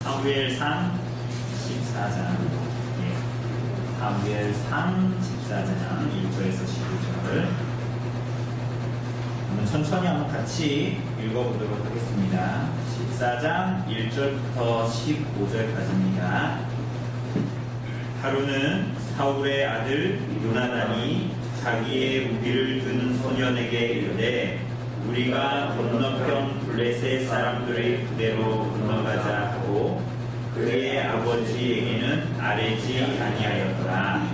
사무엘상 14장, 사무엘상 14장 1절에서 15절. 천천히 한번 같이 읽어보도록 하겠습니다. 14장 1절부터 15절까지입니다. 하루는 사울의 아들 요나단이 자기의 무기를 든 소년에게 이르되 우리가 건너편 블레셋 사람들의 부대로 건너가자 하고 그의 아버지에게는 아뢰지 아니하였더라.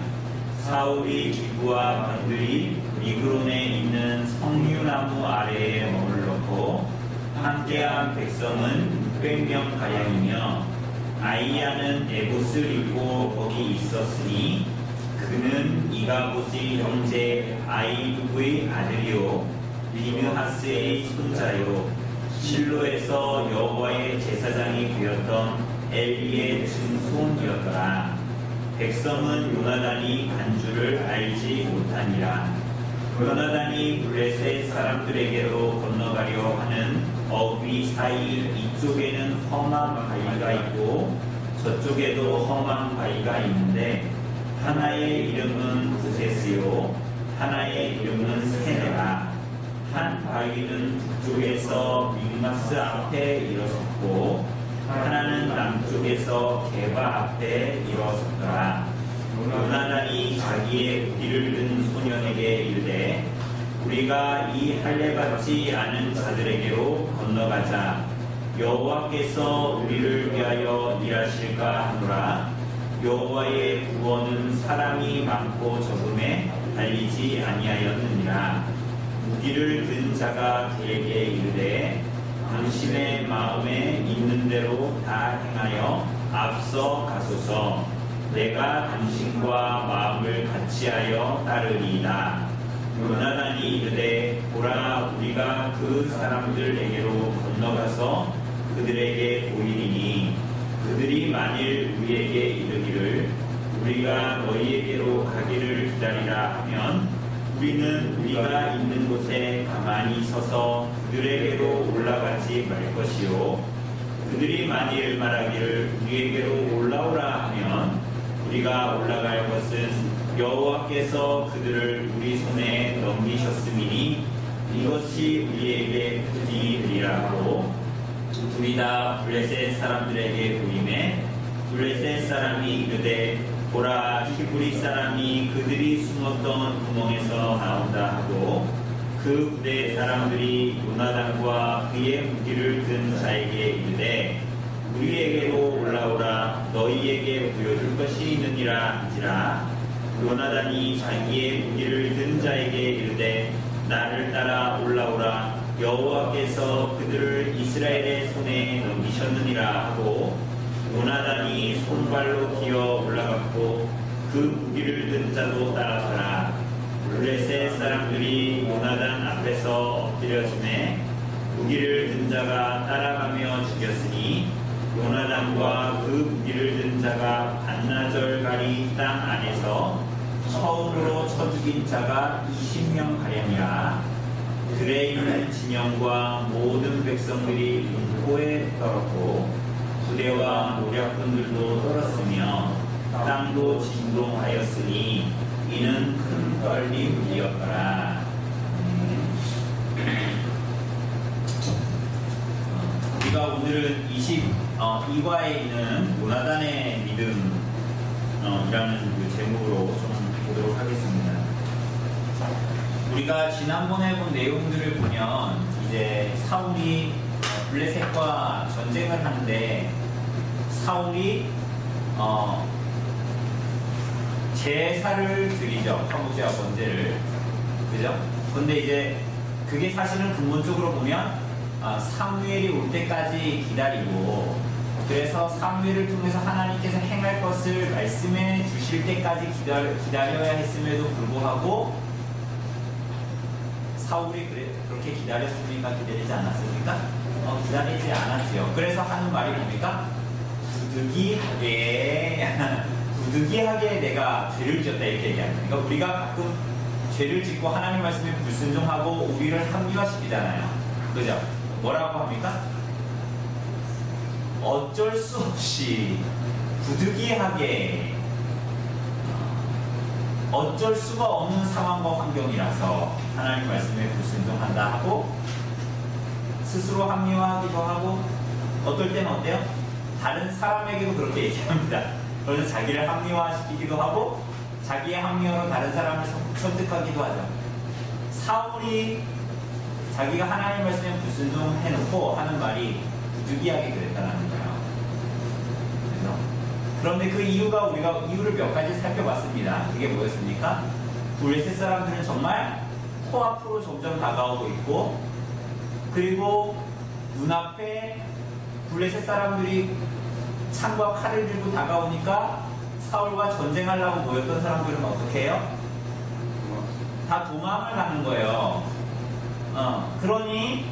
사울이 기브와 반들이 미그론에 있는 석류나무 아래에 머물렀고 함께한 백성은 600명 가량이며 아이야는 에봇을 입고 거기 있었으니 그는 이가봇의 형제 아이두의 아들이요 비느하스의 손자요 실로에서 여호와의 제사장이 되었던 엘리의 증손이었더라. 백성은 요나단이 간 줄을 알지 못하니라. 요나단이 블레셋 사람들에게로 건너가려 하는 어귀 사이 이쪽에는 험한 바위가 있고 저쪽에도 험한 바위가 있는데 하나의 이름은 부세스요 하나의 이름은 세네라. 한 바위는 북쪽에서 믹마스 앞에 일어섰고 하나는 남쪽에서 게바 앞에 일어섰더라. 요나단이 자기의 무기를 든 소년에게 이르되 우리가 이 할례받지 않은 자들에게로 건너가자. 여호와께서 우리를 위하여 일하실까 하노라. 여호와의 구원은 사람이 많고 적음에 달리지 아니하였느니라. 무기를 든 자가 그에게 이르되 당신의 마음에 있는 대로 다 행하여 앞서 가소서. 내가 당신과 마음을 같이하여 따르리이다. 요나단이 이르되 보라 우리가 그 사람들에게로 건너가서 그들에게 보이리니 그들이 만일 우리에게 이르기를 우리가 너희에게로 가기를 기다리라 하면 우리는 우리가 있는 곳에 가만히 서서 그들에게로 올라가지 말 것이요 그들이 만일 말하기를 우리에게로 올라오라 하면 우리가 올라갈 것은 여호와께서 그들을 우리 손에 넘기셨음이니 이것이 우리에게 부디 되리라 하고 둘이 다 블레셋 사람들에게 보이매 블레셋 사람이 이르되 보라 히브리 사람이 그들이 숨었던 구멍에서 나온다 하고 그 부대 사람들이 요나단과 그의 무기를 든 자에게 이르되 우리에게로 올라오라. 너희에게 보여줄 것이 있느니라 하지라. 요나단이 자기의 무기를 든 자에게 이르되 나를 따라 올라오라. 여호와께서 그들을 이스라엘의 손에 넘기셨느니라 하고 요나단이 손발로 기어 올라갔고 그 무기를 든 자도 따라가라. 블레셋 사람들이 요나단 앞에서 엎드려지매 무기를 든 자가 따라가며 죽였으니 요나단과 그 무기를 든 자가 반나절가리 땅 안에서 처음으로 쳐 죽인 자가 20명 가량이라. 들에 있는 진영과 모든 백성들이 눈코에 떨었고 부대와 노략군들도 떨었으며 땅도 진동하였으니 이는 큰 떨림이었더라. 우리가 오늘은 22과에 있는 요나단의 믿음이라는 그 제목으로 좀 보도록 하겠습니다. 우리가 지난번에 본 내용들을 보면 이제 사울이 블레셋과 전쟁을 하는데 사울이 제사를 드리죠. 화목제와 번제를. 그죠? 근데 이제 그게 사실은 근본적으로 보면 사무엘이 올 때까지 기다리고 그래서 사무엘을 통해서 하나님께서 행할 것을 말씀해 주실 때까지 기다려야 했음에도 불구하고 사울이 그렇게 기다렸습니까? 기다리지 않았습니까? 기다리지 않았지요. 그래서 하는 말이 뭡니까? 부득이하게 내가 죄를 지었다 이렇게 얘기합니다. 그러니까 우리가 가끔 죄를 짓고 하나님 말씀에 불순종하고 우리를 합리화시키잖아요. 그죠? 뭐라고 합니까? 어쩔 수 없이 부득이하게 어쩔 수가 없는 상황과 환경이라서 하나님 말씀에 불순종한다 하고 스스로 합리화하기도 하고 어떨 때는 어때요? 다른 사람에게도 그렇게 얘기합니다. 그래서 자기를 합리화시키기도 하고 자기의 합리화로 다른 사람을 설득하기도 하죠. 사울이 자기가 하나님 말씀에 불순종해놓고 하는 말이 부득이하게 그랬다는 거예요. 그런데 그 이유가 우리가 이유를 몇 가지 살펴봤습니다. 그게 뭐였습니까? 블레셋 사람들은 정말 코앞으로 점점 다가오고 있고 그리고 눈앞에 블레셋 사람들이 창과 칼을 들고 다가오니까 사울과 전쟁하려고 모였던 사람들은 어떻게 해요? 다 도망을 가는 거예요. 그러니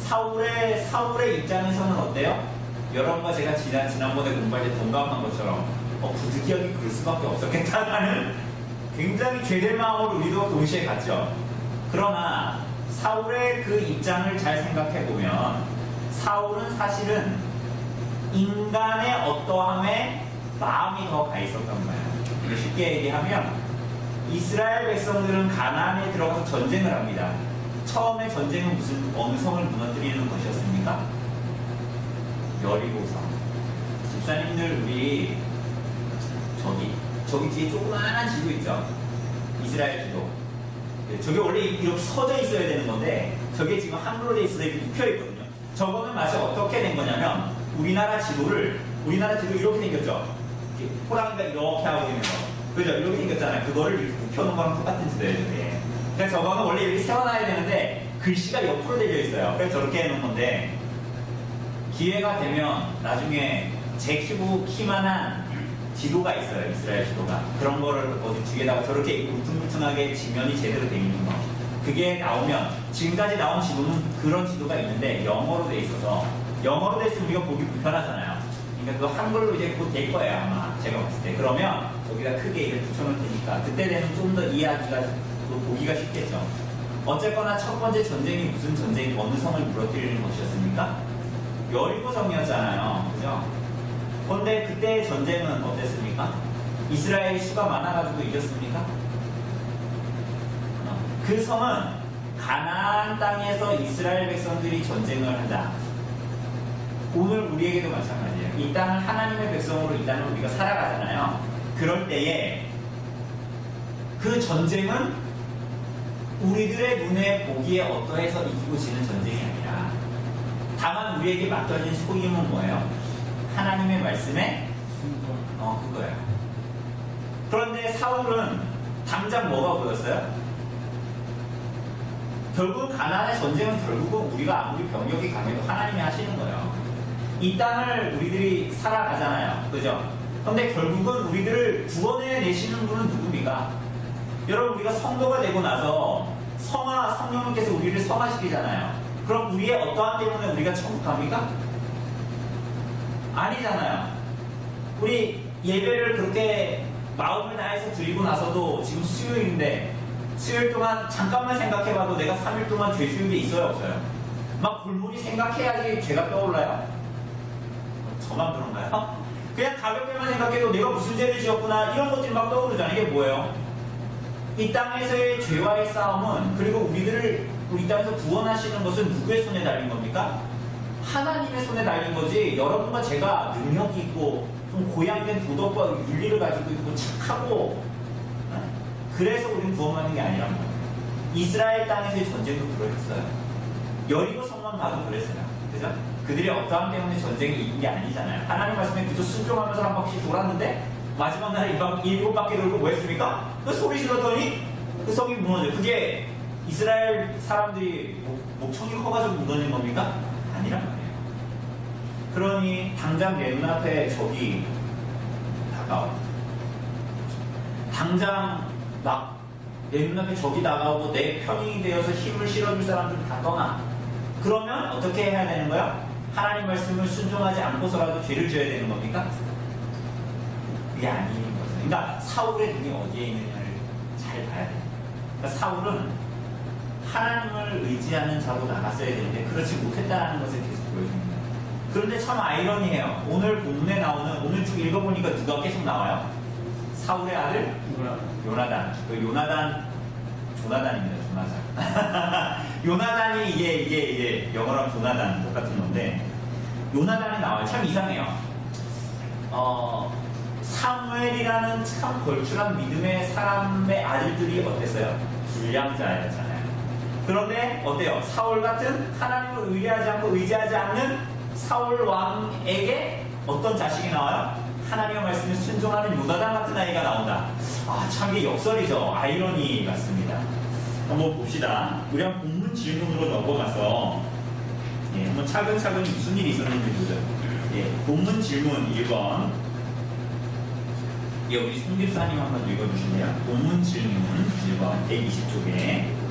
사울의 입장에서는 어때요? 여러분과 제가 지난번에 공부할 때 동감한 것처럼 부득이하게 그럴 수밖에 없었겠다는 굉장히 죄될 마음으로 우리도 동시에 갔죠. 그러나 사울의 그 입장을 잘 생각해보면 사울은 사실은 인간의 어떠함에 마음이 더 가 있었던 거예요. 쉽게 얘기하면 이스라엘 백성들은 가나안에 들어가서 전쟁을 합니다. 처음에 전쟁은 어느 성을 무너뜨리는 것이었습니까? 여리고성. 집사님들 우리 저기 뒤에 조그마한 지도 있죠? 이스라엘 지도. 저게 원래 이렇게 서져 있어야 되는 건데 저게 지금 한글로 돼 있어서 이렇게 눕혀 있거든요. 저거는 마치 어떻게 된 거냐면 우리나라 지도 이렇게 생겼죠? 호랑이가 이렇게 하고 있는 거. 그죠? 이렇게 생겼잖아요. 그거를 이렇게 눕혀놓은 거랑 똑같은 지도예요, 저게. 그러니까 저거는 원래 이렇게 세워놔야 되는데 글씨가 옆으로 되어 있어요. 그래서 저렇게 해놓은 건데 기회가 되면 나중에 제 키만한 지도가 있어요. 이스라엘 지도가. 그런 거를 어디 뒤에다가 저렇게 울퉁불퉁하게 지면이 제대로 돼 있는 거. 그게 나오면 지금까지 나온 지도는 그런 지도가 있는데 영어로 돼 있어서 영어로 돼 있으면 우리가 보기 불편하잖아요. 그러니까 그 한글로 이제 곧 될 거예요 아마 제가 봤을 때. 그러면 여기다 크게 이렇게 붙여놓을 테니까 그때 되면 좀 더 이해하기가 또 보기가 쉽겠죠. 어쨌거나 첫 번째 전쟁이 무슨 전쟁이 어느 성을 무너뜨리는 것이었습니까? 여리고성이었잖아요. 그죠? 그런데 그때의 전쟁은 어땠습니까? 이스라엘이 수가 많아가지고 이겼습니까? 그 성은 가나안 땅에서 이스라엘 백성들이 전쟁을 한다. 오늘 우리에게도 마찬가지예요. 이 땅을 하나님의 백성으로 이 땅을 우리가 살아가잖아요. 그럴 때에 그 전쟁은 우리들의 눈에 보기에 어떠해서 이기고 지는 전쟁이 아니라 다만 우리에게 맡겨진 소임은 뭐예요? 하나님의 말씀에 그거예요. 그런데 사울은 당장 뭐가 보였어요? 결국 가나안의 전쟁은 결국은 우리가 아무리 병력이 강해도 하나님이 하시는 거예요. 이 땅을 우리들이 살아가잖아요. 그죠? 그런데 결국은 우리들을 구원해 내시는 분은 누굽니까? 여러분 우리가 성도가 되고 나서 성령님께서 우리를 성화시키잖아요. 그럼 우리의 어떠한 때문에 우리가 천국 갑니까? 아니잖아요. 우리 예배를 그렇게 마음을 다해서 드리고 나서도 지금 수요일인데 수요일 동안 잠깐만 생각해봐도 내가 3일 동안 죄 지은 게 있어요 없어요? 막 골몰이 생각해야지 죄가 떠올라요? 저만 그런가요? 그냥 가볍게만 생각해도 내가 무슨 죄를 지었구나 이런 것들이 막 떠오르잖아요. 이게 뭐예요? 이 땅에서의 죄와의 싸움은 그리고 우리 땅에서 구원하시는 것은 누구의 손에 달린 겁니까? 하나님의 손에 달린 거지. 여러분과 제가 능력이 있고 좀 고양된 도덕과 윤리를 가지고 있고 착하고 그래서 우리는 구원받는 게 아니란 말이에요. 이스라엘 땅에서의 전쟁도 그러했어요. 여리고 성만 봐도 그랬어요. 그죠? 그들이 어떠함 때문에 전쟁이 이긴 게 아니잖아요. 하나님 말씀에 그저 순종하면서 한 바퀴 돌았는데 마지막 날에 7바퀴 돌고 뭐 했습니까? 그 소리 질렀더니 그 성이 무너져요. 그게 이스라엘 사람들이 목청이 커가지고 무너진 겁니까? 아니란 말이에요. 그러니 당장 내 눈앞에 적이 다가와요. 당장 막 내 눈앞에 적이 다가오고 내 편이 되어서 힘을 실어줄 사람들 다 떠나. 그러면 어떻게 해야 되는 거야? 하나님 말씀을 순종하지 않고서라도 죄를 지어야 되는 겁니까? 그게 아닌 거죠. 그러니까 사울의 눈이 어디에 있느냐를 잘 봐야 돼요. 그러니까 사울은 하나님을 의지하는 자로 나갔어야 되는데 그렇지 못했다는 것을 계속 보여줍니다. 그런데 참 아이러니해요. 오늘 본문에 나오는, 오늘 쭉 읽어보니까 누가 계속 나와요? 사울의 아들? 요나단. 조나단입니다, 조나단. 요나단이 이게 영어로 하면 조나단 똑같은 건데, 요나단이 나와요. 참 이상해요. 사무엘이라는 참 걸출한 믿음의 사람의 아들들이 어땠어요? 불량자였잖아요. 그런데 어때요? 사울 같은 하나님을 의지하지 않는 사울 왕에게 어떤 자식이 나와요? 하나님의 말씀에 순종하는 요나단 같은 아이가 나온다. 참 이게 역설이죠. 아이러니 같습니다. 한번 봅시다. 우리 한 본문 질문으로 넘어가서 한번 차근차근히 무슨 일이 있었는지 보죠. 본문 질문 1번. 우리 송집사님 한번 읽어주실래요? 본문 질문 1번 120쪽에.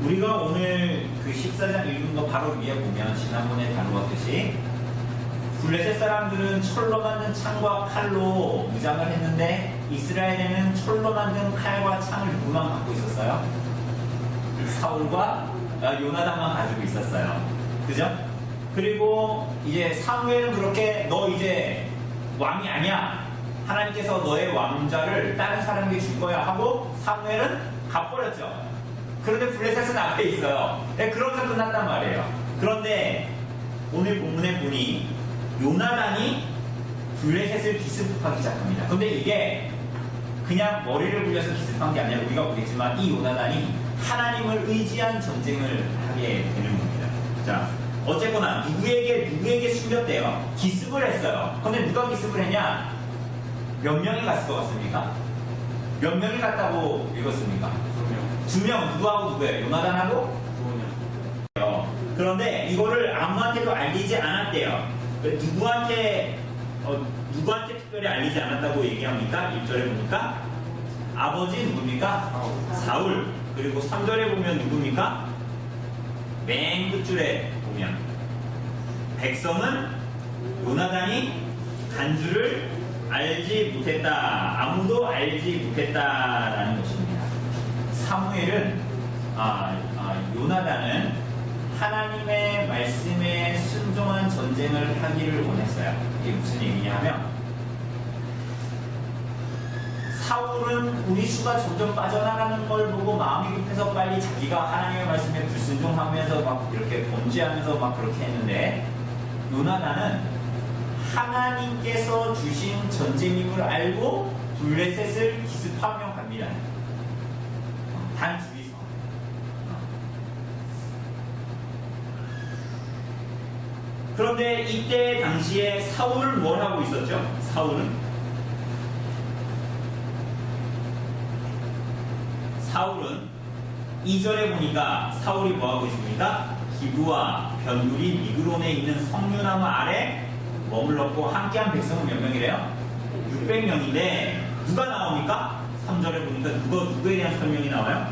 우리가 오늘 그 14장 읽은 거 바로 위에 보면 지난번에 다루었듯이 블레셋 사람들은 철로 만든 창과 칼로 무장을 했는데 이스라엘에는 철로 만든 칼과 창을 누구만 갖고 있었어요? 사울과 요나단만 가지고 있었어요. 그죠? 그리고 이제 사무엘은 그렇게 너 이제 왕이 아니야. 하나님께서 너의 왕자를 다른 사람에게 줄 거야 하고 사무엘은 갚버렸죠. 그런데 블레셋은 앞에 있어요. 그러면서 끝났단 말이에요. 그런데 오늘 본문에 보니 요나단이 블레셋을 기습하기 시작합니다. 그런데 이게 그냥 머리를 굴려서 기습한 게 아니라 우리가 보겠지만 이 요나단이 하나님을 의지한 전쟁을 하게 되는 겁니다. 자, 어쨌거나 누구에게 숨겼대요? 기습을 했어요. 그런데 누가 기습을 했냐? 몇 명이 갔을 것 같습니까? 몇 명이 갔다고 읽었습니까? 2명. 누구하고 누구예요? 요나단하고? 2명. 그런데 이거를 아무한테도 알리지 않았대요. 누구한테 특별히 알리지 않았다고 얘기합니까? 1절에 보니까 아버지 누굽니까? 사울. 그리고 3절에 보면 누굽니까? 맨 끝줄에 보면 백성은 요나단이 간 줄을 알지 못했다. 아무도 알지 못했다라는 것입니다. 사무엘은 요나단은 하나님의 말씀에 순종한 전쟁을 하기를 원했어요. 이게 무슨 얘기냐 하면 사울은 우리 수가 점점 빠져나가는 걸 보고 마음이 급해서 빨리 자기가 하나님의 말씀에 불순종하면서 막 이렇게 범죄하면서 막 그렇게 했는데 요나단은 하나님께서 주신 전쟁임을 알고 블레셋을 기습하며 갑니다. 단 둘이서. 그런데 이때 당시에 사울은 뭘 하고 있었죠? 사울은 2절에 보니까 사울이 뭐 하고 있습니까? 기브와 변두리 미그론에 있는 석류나무 아래 머물렀고 함께한 백성은 몇 명이래요? 600명인데 누가 나옵니까? 3절에 보니까 누구에 대한 설명이 나와요?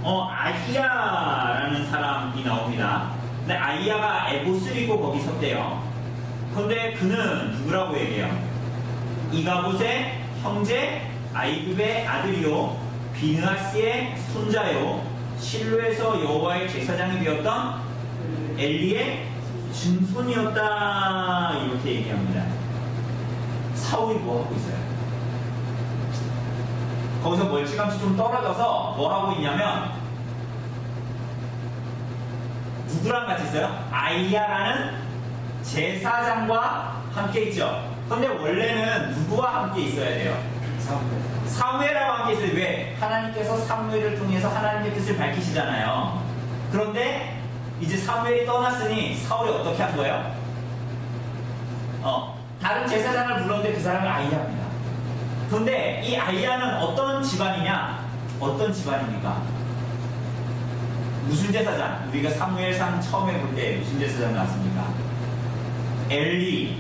아히야라는 사람이 나옵니다. 근데 아히야가 에봇을 입고 거기 섰대요. 그런데 그는 누구라고 얘기해요? 이가봇의 형제 아이굽의 아들이요 비느하스의 손자요 실로에서 여호와의 제사장이 되었던 엘리의 증손이었다 이렇게 얘기합니다. 사울이 뭐 하고 있어요? 거기서 멀찌감치 좀 떨어져서 뭐 하고 있냐면 누구랑 같이 있어요? 아이야라는 제사장과 함께 있죠. 그런데 원래는 누구와 함께 있어야 돼요? 사무엘하고 함께 있어요. 왜? 하나님께서 사무엘을 통해서 하나님의 뜻을 밝히시잖아요. 그런데 이제 사무엘이 떠났으니 사울이 어떻게 한 거예요? 다른 제사장을 불렀는데 그 사람이 아이야입니다. 그런데 이 아이야는 어떤 집안이냐? 어떤 집안입니까? 무슨 제사장? 우리가 사무엘상 처음에 볼 때 무슨 제사장 나왔습니까? 엘리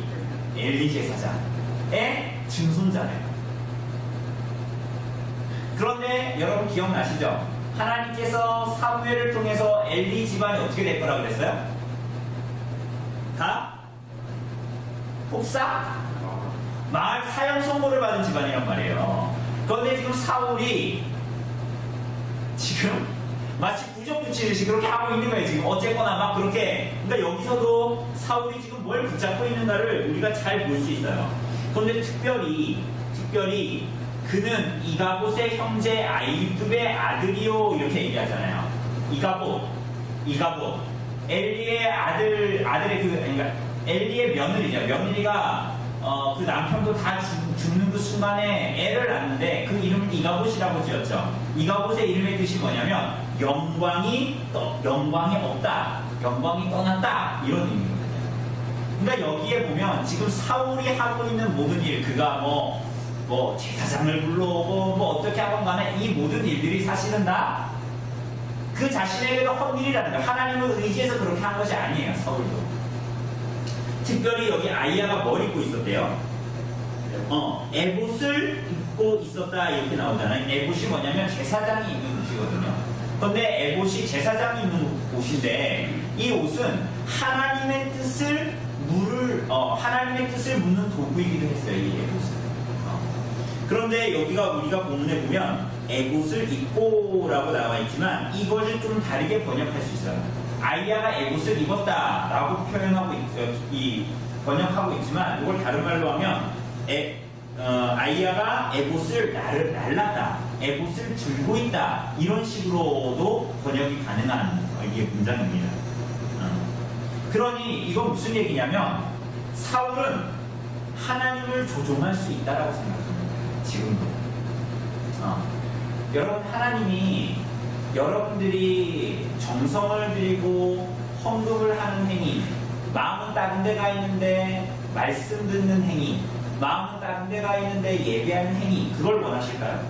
제사장의 증손자예요. 그런데 여러분 기억나시죠? 하나님께서 사무엘을 통해서 엘리 집안이 어떻게 될 거라고 그랬어요? 다 폭삭 마을 사형 선고를 받은 집안이란 말이에요. 그런데 지금 사울이 지금 마치 부정부치듯이 그렇게 하고 있는 거예요. 지금 어쨌거나 막 그렇게. 그러니까 여기서도 사울이 지금 뭘 붙잡고 있는가를 우리가 잘 볼 수 있어요. 그런데 특별히 그는 이가봇의 형제 아이두의 아들이요 이렇게 얘기하잖아요. 이가봇 엘리의 아들의 그러니까 엘리의 며느리죠. 며느리가 그 남편도 다 죽는 그 순간에 애를 낳는데 그 이름을 이가봇이라고 지었죠. 이가봇의 이름의 뜻이 뭐냐면 영광이 없다, 영광이 떠났다 이런 의미거든요. 그러니까 여기에 보면 지금 사울이 하고 있는 모든 일, 그가 뭐 제사장을 불러오고 뭐 어떻게 하건 간에 이 모든 일들이 사실은 다 그 자신에게도 헛일이라는 거예요. 하나님을 의지해서 그렇게 한 것이 아니에요. 사울도. 특별히 여기 아이야가 뭘 입고 있었대요? 에봇을 입고 있었다 이렇게 나오잖아요. 에봇이 뭐냐면 제사장이 입는 옷이거든요. 그런데 에봇이 제사장이 입는 옷인데 이 옷은 하나님의 뜻을 묻는 도구이기도 했어요. 이 에봇은. 그런데 여기가 우리가 본문에 보면 에봇을 입고라고 나와 있지만 이것을 좀 다르게 번역할 수 있어요. 아이야가 에봇을 입었다라고 표현하고 번역하고 있지만 이걸 다른 말로 하면 아이야가 에봇을 날랐다, 에봇을 들고 있다 이런 식으로도 번역이 가능한 이게 문장입니다. 그러니 이건 무슨 얘기냐면 사울은 하나님을 조종할 수 있다라고 생각합니다. 지금도. 여러분 하나님이 여러분들이 정성을 들이고 헌금을 하는 행위, 마음은 다른 데가 있는데 말씀 듣는 행위, 마음은 다른 데가 있는데 예배하는 행위, 그걸 원하실까요?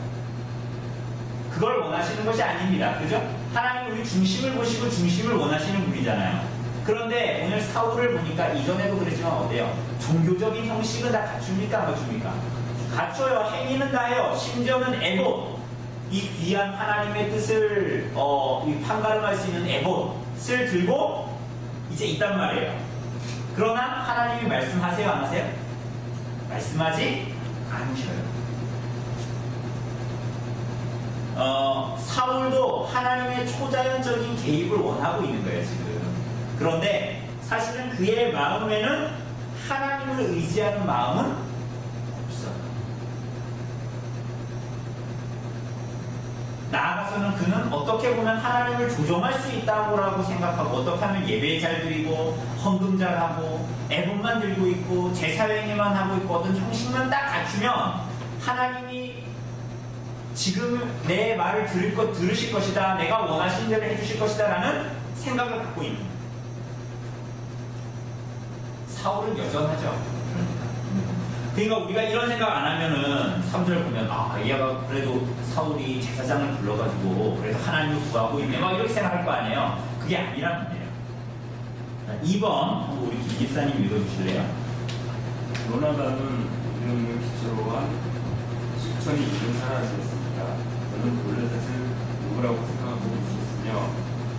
그걸 원하시는 것이 아닙니다. 그죠? 하나님 우리 중심을 보시고 중심을 원하시는 분이잖아요. 그런데 오늘 사울을 보니까 이전에도 그랬지만 어때요? 종교적인 형식은 다 갖춥니까? 안 갖춥니까? 갖춰요. 행위는 다해요. 심지어는 에봇, 이 귀한 하나님의 뜻을 판가름할 수 있는 에봇을 들고 이제 있단 말이에요. 그러나 하나님이 말씀하세요? 안 하세요? 말씀하지 않으셔요. 사울도 하나님의 초자연적인 개입을 원하고 있는 거예요 지금. 그런데 사실은 그의 마음에는 하나님을 의지하는 마음은 나아가서는 그는 어떻게 보면 하나님을 조종할 수 있다고 생각하고 어떻게 하면 예배 잘 드리고 헌금 잘 하고 애복만 들고 있고 제사행위만 하고 있고 어떤 형식만 딱 갖추면 하나님이 지금 내 말을 들으실 것이다, 내가 원하시는 대로 해주실 것이다 라는 생각을 갖고 있는 거예요. 사울은 여전하죠. 그러니까 우리가 이런 생각 안 하면은 3절 보면 얘가 그래도 사울이 제사장을 불러가지고 그래도 하나님을 구하고 있네 막 이렇게 생각할 거 아니에요. 그게 아니란 말이에요. 2번 우리 김집사님 읽어주실래요? 요나단은 이름을 기초로 한 식천이 있는 사람이었습니다. 저는 블레셋을 누구라고 생각하고 있었으며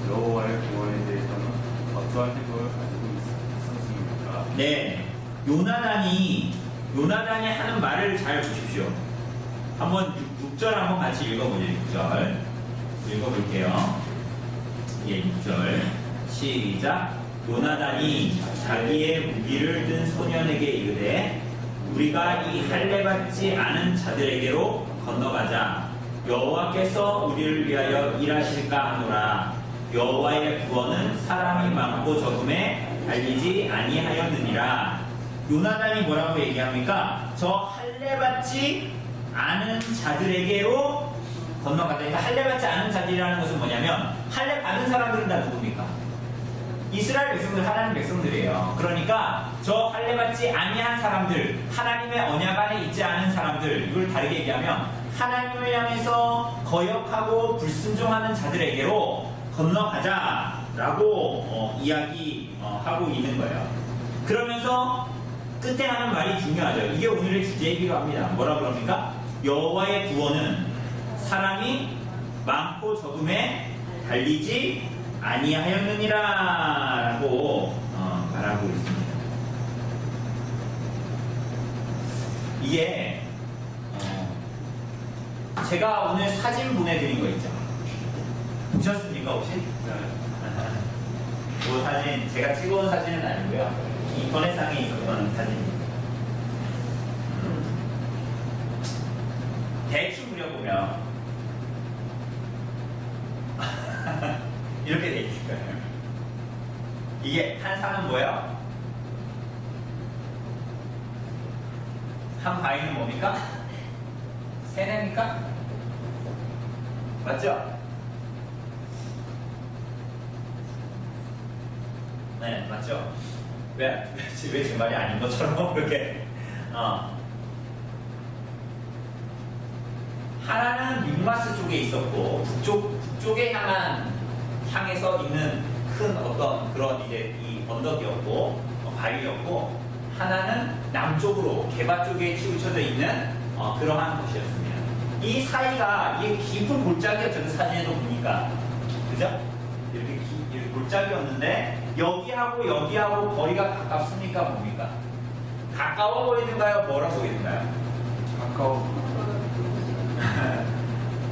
여호와의 구원에 대해서는 어떠한 생각을 가지고 있었습니까? 네, 요나단이 하는 말을 잘 보십시오. 한번 6절 한번 같이 읽어보죠. 6절 읽어볼게요. 예, 6절 시작. 요나단이 자기의 무기를 든 소년에게 이르되 우리가 이 할례 받지 않은 자들에게로 건너가자. 여호와께서 우리를 위하여 일하실까 하노라. 여호와의 구원은 사람이 많고 적음에 달리지 아니하였느니라. 요나단이 뭐라고 얘기합니까? 저 할례 받지 않은 자들에게로 건너가자. 그러니까 할례 받지 않은 자들이라는 것은 뭐냐면 할례 받은 사람들은 다 누굽니까? 이스라엘 백성들, 하나님 백성들이에요. 그러니까 저 할례 받지 아니한 사람들, 하나님의 언약 안에 있지 않은 사람들, 이걸 다르게 얘기하면 하나님을 향해서 거역하고 불순종하는 자들에게로 건너가자라고 이야기하고 있는 거예요. 그러면서 끝에 하는 말이 중요하죠. 이게 오늘의 주제이기도 합니다. 뭐라 그럽니까? 여호와의 구원은 사람이 많고 적음에 달리지 아니하였느니라 라고 말하고 있습니다. 이게 제가 오늘 사진 보내드린 거 있죠. 보셨습니까 혹시? 그 사진 제가 찍어온 사진은 아니고요. 인터넷상에 있었던 사진입니다. 대충 그려보면 이렇게 돼 있을 거예요. 이게 한 산은 뭐예요? 한 바위는 뭡니까? 세네입니까? 맞죠? 네, 맞죠? 왜 제 말이 아닌 것처럼 그렇게 하나는 육마스 쪽에 있었고 북쪽에 향해서 있는 큰 어떤 그런 이제 이 언덕이었고 바위였고 하나는 남쪽으로 개바 쪽에 치우쳐져 있는 그러한 곳이었습니다. 이 사이가 이게 깊은 골짜기였죠. 그 사진에도 보니까 그죠? 이렇게 골짜기였는데 여기하고 거리가 가깝습니까? 뭡니까? 가까워 보이는가요? 멀어 보이는가요? 가까워.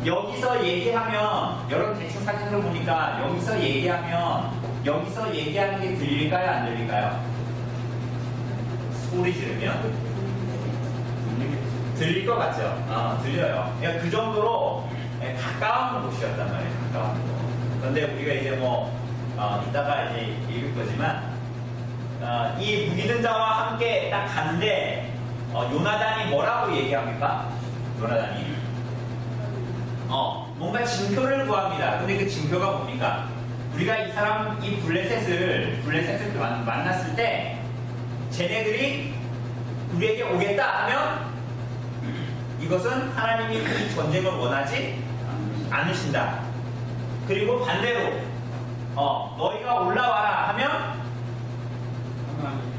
여기서 얘기하면 여러분 대충 사진으로 보니까 여기서 얘기하는 게 들릴까요? 안 들릴까요? 소리 지르면 들릴 것 같죠? 들려요. 그러니까 그 정도로 가까운 곳이었단 말이에요. 가까운 곳. 그런데 우리가 이제 이따가 이제 읽을 거지만 이 무기든 자와 함께 딱 가는데 요나단이 뭐라고 얘기합니까? 요나단이 뭔가 징표를 구합니다. 근데 그 징표가 뭡니까? 우리가 이 블레셋을 만났을 때 쟤네들이 우리에게 오겠다 하면 이것은 하나님이 이 전쟁을 원하지 않으신다. 그리고 반대로 너희가 올라와라 하면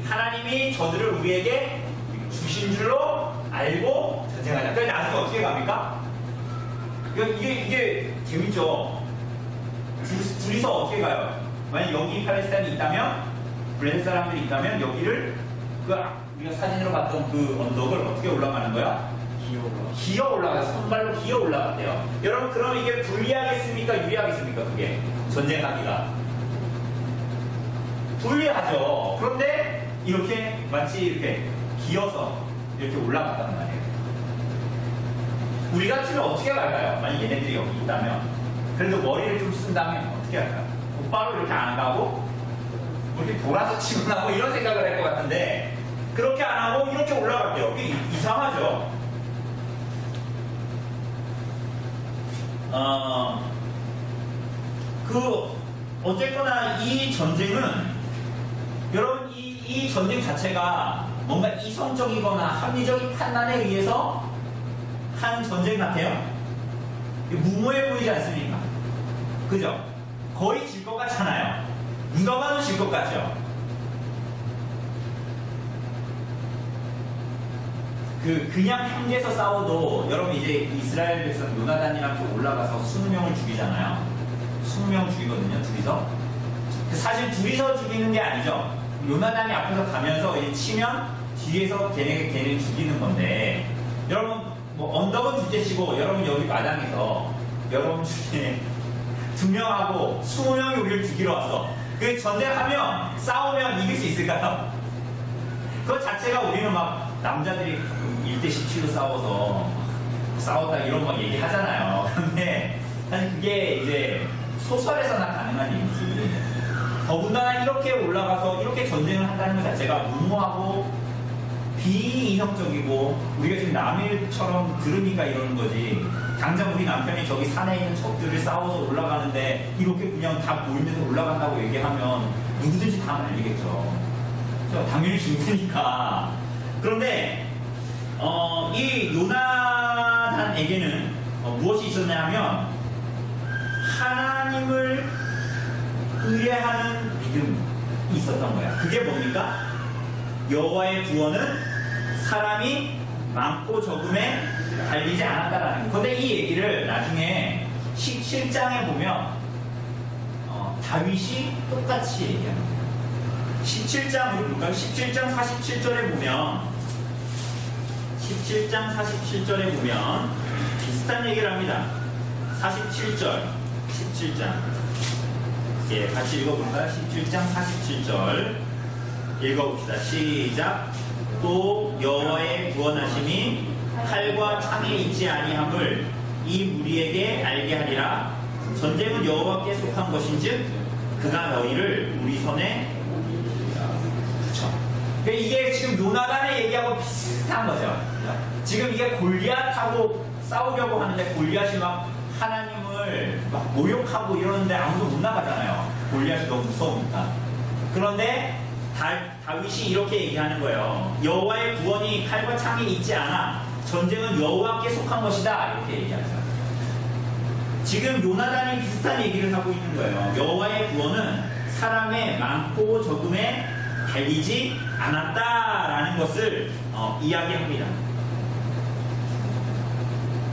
하나님이 저들을 우리에게 주신 줄로 알고 전쟁하자. 그러니까 나중에 어떻게 갑니까? 이게 재밌죠. 둘이서 어떻게 가요? 만약 여기 팔레스타인이 있다면 블레셋 사람들이 있다면 여기를 우리가 사진으로 봤던 그 언덕을 어떻게 올라가는 거야? 기어 올라가서 손발로 기어 올라갔대요. 여러분 그러면 이게 불리하겠습니까? 유리하겠습니까? 그게 전쟁하기가 불리하죠. 그런데 이렇게 마치 이렇게 기어서 이렇게 올라갔단 말이에요. 우리 같으면 어떻게 갈까요? 만약 얘네들이 여기 있다면 그래도 머리를 좀 쓴다면 어떻게 할까요? 곧바로 이렇게 안 가고 이렇게 돌아서 치고 나고 이런 생각을 할 것 같은데 그렇게 안 하고 이렇게 올라갈게요. 이게 이상하죠. 어쨌거나 이 전쟁은 여러분 이 전쟁 자체가 뭔가 이성적이거나 합리적인 판단에 의해서 한 전쟁 같아요. 무모해 보이지 않습니까? 그죠? 거의 질 것 같잖아요. 누가 봐도 질 것 같죠? 그냥 현지에서 싸워도 여러분 이제 이스라엘 백성 요나단이랑 좀 올라가서 20명을 죽이잖아요. 20명 죽이거든요. 둘이서. 사실 둘이서 죽이는 게 아니죠. 요나단이 앞에서 가면서 이제 치면 뒤에서 걔네 죽이는 건데 여러분 언덕은 둘째치고 여러분 여기 마당에서 여러분 중에 2명하고 20명이 우리를 죽이러 왔어. 그 전쟁하면 싸우면 이길 수 있을까요? 그것 자체가 우리는 막 남자들이 1대 17로 싸웠다 이런 거 얘기하잖아요. 그런데 사실 그게 이제 소설에서나 가능한 일이지. 더군다나 이렇게 올라가서 이렇게 전쟁을 한다는 것 자체가 무모하고 비이성적이고 우리가 지금 남일처럼 들으니까 이러는 거지. 당장 우리 남편이 저기 산에 있는 적들을 싸워서 올라가는데 이렇게 그냥 다 보이면서 올라간다고 얘기하면 누구든지 다 말리겠죠. 당연히 죽으니까. 그런데 이 요나단에게는 무엇이 있었냐 하면 하나님을 의뢰하는 믿음이 있었던 거야. 그게 뭡니까? 여호와의 구원은 사람이 많고 적음에 달리지 않았다라는 거. 근데 이 얘기를 나중에 17장에 보면 다윗이 똑같이 얘기합니다. 17장 우리 볼까요? 17장 47절에 보면 17장 47절에 보면 비슷한 얘기를 합니다. 47절 17장 예, 같이 읽어볼까요? 17장 47절 읽어봅시다. 시작. 또 여호와의 구원하심이 칼과 창에 있지 아니함을 이 무리에게 알게 하리라. 전쟁은 여호와께 속한 것인즉 그가 너희를 우리 손에 붙여. 그러니까 이게 지금 요나단의 얘기하고 비슷한 거죠. 지금 이게 골리앗하고 싸우려고 하는데 골리앗이 막 하나님을 막 모욕하고 이러는데 아무도 못 나가잖아요. 골리앗이 너무 무서우니까. 그런데 다윗이 이렇게 얘기하는 거예요. 여호와의 구원이 칼과 창에 있지 않아. 전쟁은 여호와께 속한 것이다. 이렇게 얘기하죠. 지금 요나단이 비슷한 얘기를 하고 있는 거예요. 여호와의 구원은 사람의 많고 적음에 달리지 않았다라는 것을 이야기합니다.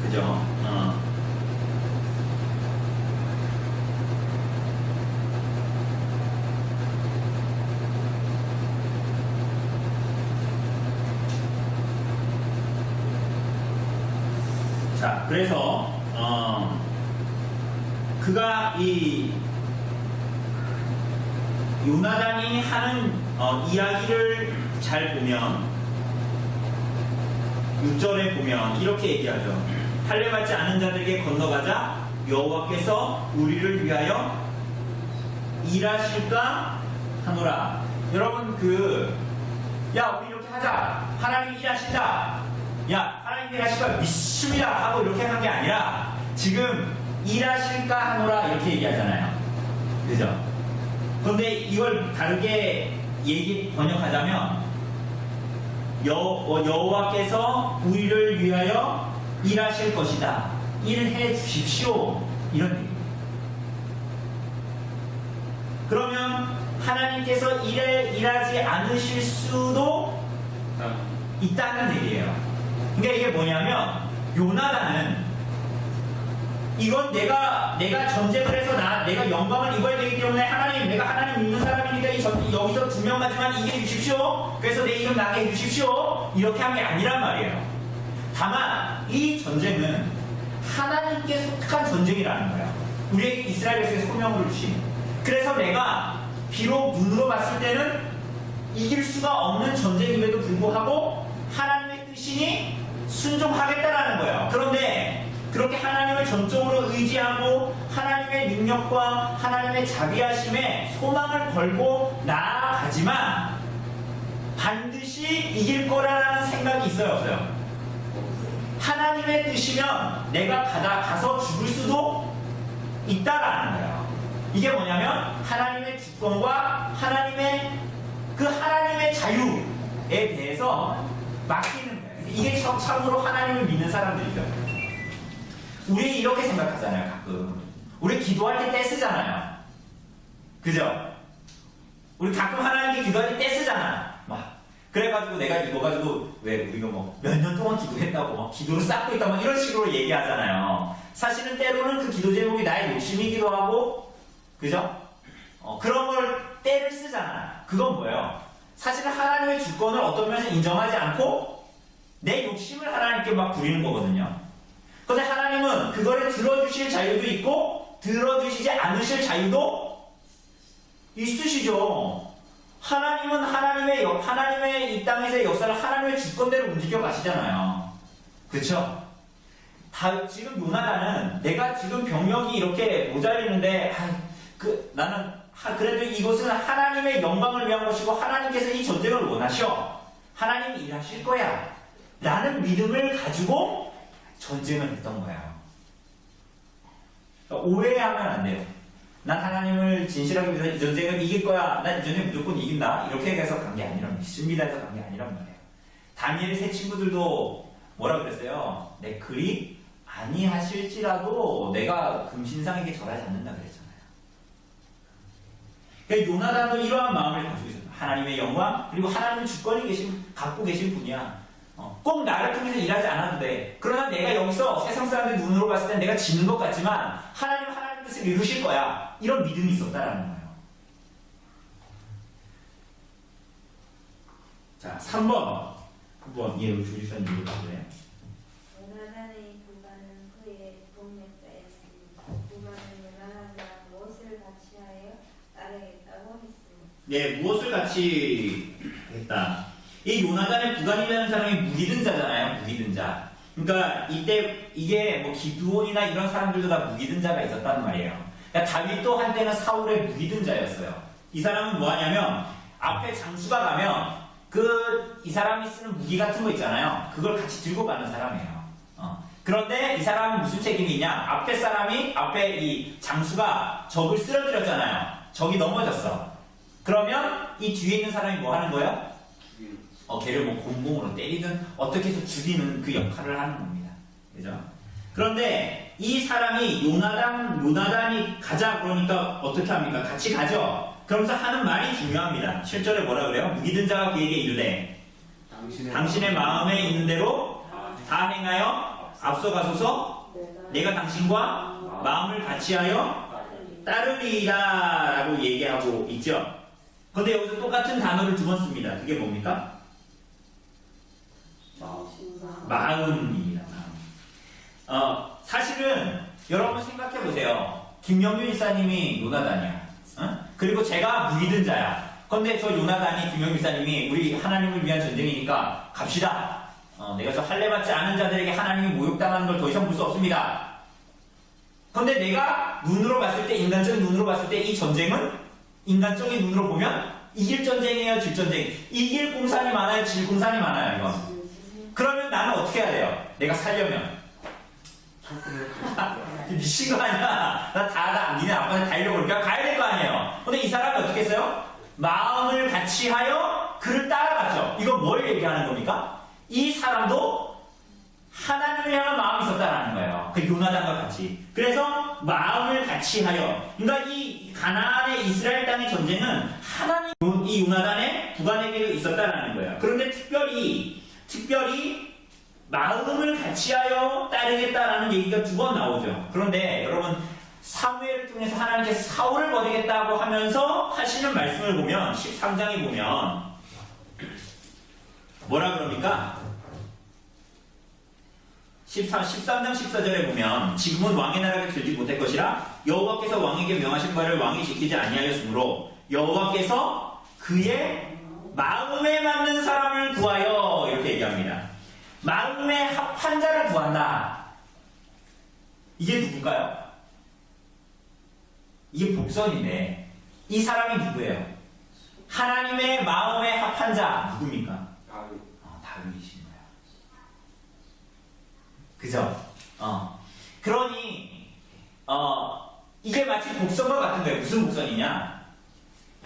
그죠? 자, 그래서 그가 이 요나단이 하는 이야기를 잘 보면 6절에 보면 이렇게 얘기하죠. 할례받지 않은 자들에게 건너가자. 여호와께서 우리를 위하여 일하실까 하노라. 여러분 야 우리 이렇게 하자. 하나님이 일하신다. 야 하나님이 일하실 거야 믿습니다 하고 이렇게 한 게 아니라 지금 일하실까 하노라 이렇게 얘기하잖아요. 그죠? 그런데 이걸 다르게 번역하자면 여호와께서 우리를 위하여 일하실 것이다. 일해 주십시오. 이런 얘기입니다. 그러면 하나님께서 일하지 않으실 수도 있다는 얘기예요. 그러니까 이게 뭐냐면 요나단은 이건 내가 전쟁을 해서 내가 영광을 입어야 되기 때문에 내가 하나님 믿는 사람이니까 여기서 두 명까지만 이겨 주십시오. 그래서 내 이름 나게 해주십시오. 이렇게 한 게 아니란 말이에요. 다만 이 전쟁은 하나님께 속한 전쟁이라는 거예요. 우리에게 이스라엘에서 소명을 주신. 그래서 내가 비록 눈으로 봤을 때는 이길 수가 없는 전쟁임에도 불구하고 하나님의 뜻이니 순종하겠다라는 거예요. 그런데 그렇게 하나님을 전적으로 의지하고 하나님의 능력과 하나님의 자비하심에 소망을 걸고 나아가지만 반드시 이길 거라는 생각이 있어요, 없어요? 하나님의 뜻이면 내가 가서 죽을 수도 있다라는 거예요. 이게 뭐냐면 하나님의 주권과 하나님의 자유에 대해서 맡기는 거예요. 이게 참으로 하나님을 믿는 사람들이죠. 우리 이렇게 생각하잖아요, 가끔. 우리 기도할 때 떼쓰잖아요. 그죠? 우리 가끔 하나님께 기도할 때 떼쓰잖아. 그래가지고 내가 이거 가지고 왜 우리가 몇 년 동안 기도했다고 기도를 쌓고 있다 이런 식으로 얘기하잖아요. 사실은 때로는 그 기도 제목이 나의 욕심이기도 하고, 그죠? 그런 걸 때를 쓰잖아. 그건 뭐예요? 사실은 하나님의 주권을 어떤 면에서 인정하지 않고 내 욕심을 하나님께 부리는 거거든요. 그런데 하나님은 그거를 들어주실 자유도 있고 들어주시지 않으실 자유도 있으시죠. 하나님은 하나님의 이 땅에서의 역사를 하나님의 주권대로 움직여 가시잖아요. 그렇죠? 지금 요나단은 내가 지금 병력이 이렇게 모자리는데 나는 그래도 이것은 하나님의 영광을 위한 것이고 하나님께서 이 전쟁을 원하셔. 하나님이 일하실 거야. 라는 믿음을 가지고 전쟁을 했던 거예요. 그러니까 오해하면 안 돼요. 난 하나님을 진실하게 믿어서 이 전쟁을 이길 거야. 난 이 전쟁 무조건 이긴다. 이렇게 해서 간 게 아니란 믿습니다 해서 간 게 아니란 말이에요. 다니엘의 세 친구들도 뭐라 그랬어요? 내 그리 아니하실지라도 내가 금신상에게 절하지 않는다 그랬잖아요. 그러니까 요나단도 이러한 마음을 가지고 있어요. 하나님의 영광 그리고 하나님의 주권이 갖고 계신 분이야. 꼭 꼭 나를 통해서 일하지 않아도 돼. 그러나 내가 여기서 세상 사람들 눈으로 봤을 땐 내가 지는 것 같지만 하나님 뜻을 이루실 거야. 이런 믿음이 있었다라는 거예요. 자, 3번. 한번 예, 우리 조지사님 읽어볼래요? 요나단의 부가는 그의 동력자였습니다. 부가는 요나단과 무엇을 같이하여 따르겠다고 했습니다. 네, 무엇을 같이 했다. 이 요나단의 부간이라는 사람이 무기든 자잖아요. 무기든 자. 그러니까 이때 이게 뭐 기드온이나 이런 사람들도 다 무기든 자가 있었단 말이에요. 그러니까 다윗도 한때는 사울의 무기든 자였어요. 이 사람은 뭐 하냐면 앞에 장수가 가면 이 사람이 쓰는 무기 같은 거 있잖아요. 그걸 같이 들고 가는 사람이에요. 그런데 이 사람은 무슨 책임이 있냐? 앞에 이 장수가 적을 쓰러뜨렸잖아요. 적이 넘어졌어. 그러면 이 뒤에 있는 사람이 뭐 하는 거예요? 걔를 뭐 곤봉으로 때리든 어떻게 해서 죽이는 그 역할을 하는 겁니다. 그죠? 그런데 이 사람이 요나단이 가자 그러니까 어떻게 합니까? 같이 가죠. 그러면서 하는 말이 중요합니다. 7절에 뭐라 그래요? 무기든 자가 그에게 이르되 당신의 마음에 있는 대로 다 행하여 앞서가소서 내가 당신과 마음을 같이하여 따르리라 라고 얘기하고 있죠. 그런데 여기서 똑같은 단어를 두 번 씁니다. 그게 뭡니까? 마음입니다. 사실은 여러분 생각해 보세요. 김영규 일사님이 요나단이야. 그리고 제가 무기든 자야. 근데 저 요나단이 김영규 일사님이 우리 하나님을 위한 전쟁이니까 갑시다. 내가 저 할례 받지 않은 자들에게 하나님이 모욕당하는 걸 더 이상 볼 수 없습니다. 근데 내가 눈으로 봤을 때, 인간적인 눈으로 봤을 때 이 전쟁은 인간적인 눈으로 보면 이길 전쟁이에요, 질 전쟁. 이길 공산이 많아요, 질 공산이 많아요, 이거. 그러면 나는 어떻게 해야 돼요? 내가 살려면. 미친 거 아니야? 니네 아빠한테 다 잃어버릴까? 가야 될 거 아니에요? 근데 이 사람이 어떻게 했어요? 마음을 같이 하여 그를 따라갔죠. 이건 뭘 얘기하는 겁니까? 이 사람도 하나님을 향한 마음이 있었다는 거예요. 그 요나단과 같이. 그래서 마음을 같이 하여. 그러니까 이 가나안의 이스라엘 땅의 전쟁은 이 요나단의 부간에게도 있었다는 거예요. 그런데 특별히 마음을 같이하여 따르겠다라는 얘기가 두 번 나오죠. 그런데 여러분 사무엘을 통해서 하나님께서 사울을 버리겠다고 하면서 하시는 말씀을 보면 13장에 보면 뭐라 그럽니까? 13장 14절에 보면 지금은 왕의 나라가 길지 못할 것이라 여호와께서 왕에게 명하신 바를 왕이 지키지 아니하였으므로 여호와께서 그의 마음에 맞는 사람을 구하여 이렇게 얘기합니다. 마음에 합한 자를 구한다. 이게 누굴까요? 이게 복선인데 이 사람이 누구예요? 하나님의 마음에 합한 자 누굽니까? 다윗이신 거예요. 그죠? 그러니 이게 마치 복선과 같은 거예요. 무슨 복선이냐?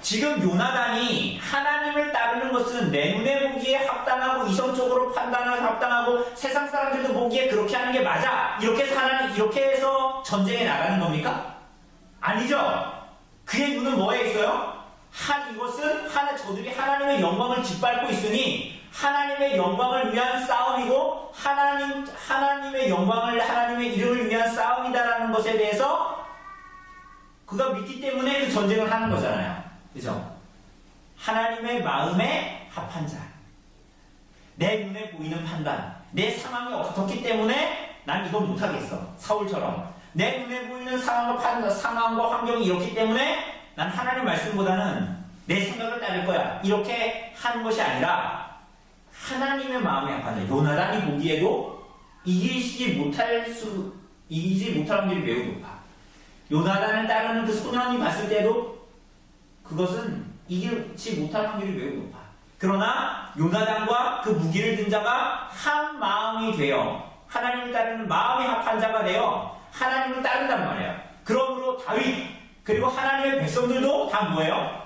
지금 요나단이 하나님을 따르는 것은 내 눈에 보기에 합당하고 이성적으로 판단하고 합당하고 세상 사람들도 보기에 그렇게 하는 게 맞아. 이렇게 해서 하나님 이렇게 해서 전쟁에 나가는 겁니까? 아니죠. 그의 눈은 뭐에 있어요? 이것은 저들이 하나님의 영광을 짓밟고 있으니 하나님의 영광을 위한 싸움이고 하나님의 영광을 하나님의 이름을 위한 싸움이다라는 것에 대해서 그가 믿기 때문에 그 전쟁을 하는 거잖아요. 그죠? 하나님의 마음에 합한 자. 내 눈에 보이는 판단. 내 상황이 어떻기 때문에 난 이거 못하겠어. 사울처럼. 내 눈에 보이는 상황과 환경이 이렇기 때문에 난 하나님 말씀보다는 내 생각을 따를 거야. 이렇게 하는 것이 아니라 하나님의 마음에 합한 자. 요나단이 보기에도 이기지 못할 확률이 매우 높아. 요나단을 따르는 그 소년이 봤을 때도 그것은 이기지 못할 확률이 매우 높아. 그러나 요나단과 그 무기를 든 자가 한 마음이 되어 하나님을 따르는 마음이 합한 자가 되어 하나님을 따른단 말이에요. 그러므로 다윗 그리고 하나님의 백성들도 다 뭐예요?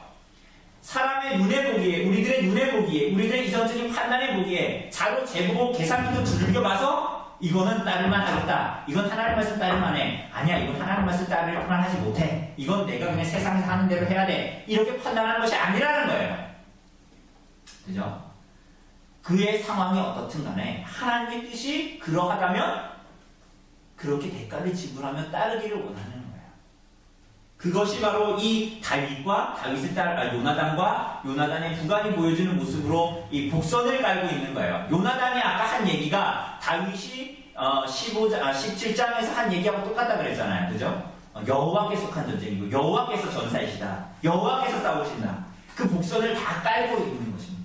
사람의 눈에 보기에, 우리들의 눈에 보기에, 우리들의 이성적인 판단에 보기에 자로 재보고 계산기도 두들겨봐서 이거는 따를만 하겠다. 이건 하나님 말씀 따를만 해. 아니야, 이건 하나님 말씀 따를만 하지 못해. 이건 내가 그냥 세상에서 하는 대로 해야 돼. 이렇게 판단하는 것이 아니라는 거예요. 그죠? 그의 상황이 어떻든 간에 하나님의 뜻이 그러하다면 그렇게 대가를 지불하며 따르기를 원하는 거예요. 그것이 바로 이 다윗과 다윗의 딸 요나단과 요나단의 부관이 보여주는 모습으로 이 복선을 깔고 있는 거예요. 요나단이 아까 한 얘기가 다윗이 17장에서 한 얘기하고 똑같다 그랬잖아요. 그죠? 여호와께 속한 전쟁이고 여호와께서 전사이시다. 여호와께서 싸우신다. 그 복선을 다 깔고 있는 것입니다.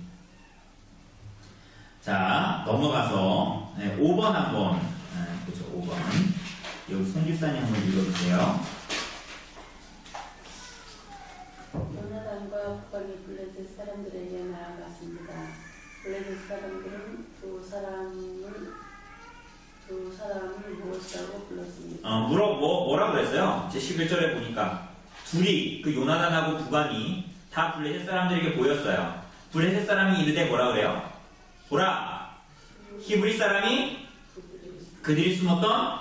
자, 넘어가서 5번 한번 보죠. 5번. 여기 송 집사님 한번 읽어주세요. 요나단과 부관이 블레셋 사람들에게 나아갔습니다. 블레셋 사람들은 두 사람을 무엇이라고 불렀습니다. 뭐라고 그랬어요? 제 11절에 보니까 둘이 그 요나단하고 부관이 다 블레셋 사람들에게 보였어요. 블레셋 사람이 이르되 뭐라 그래요? 보라, 히브리 사람이 그들이 숨었던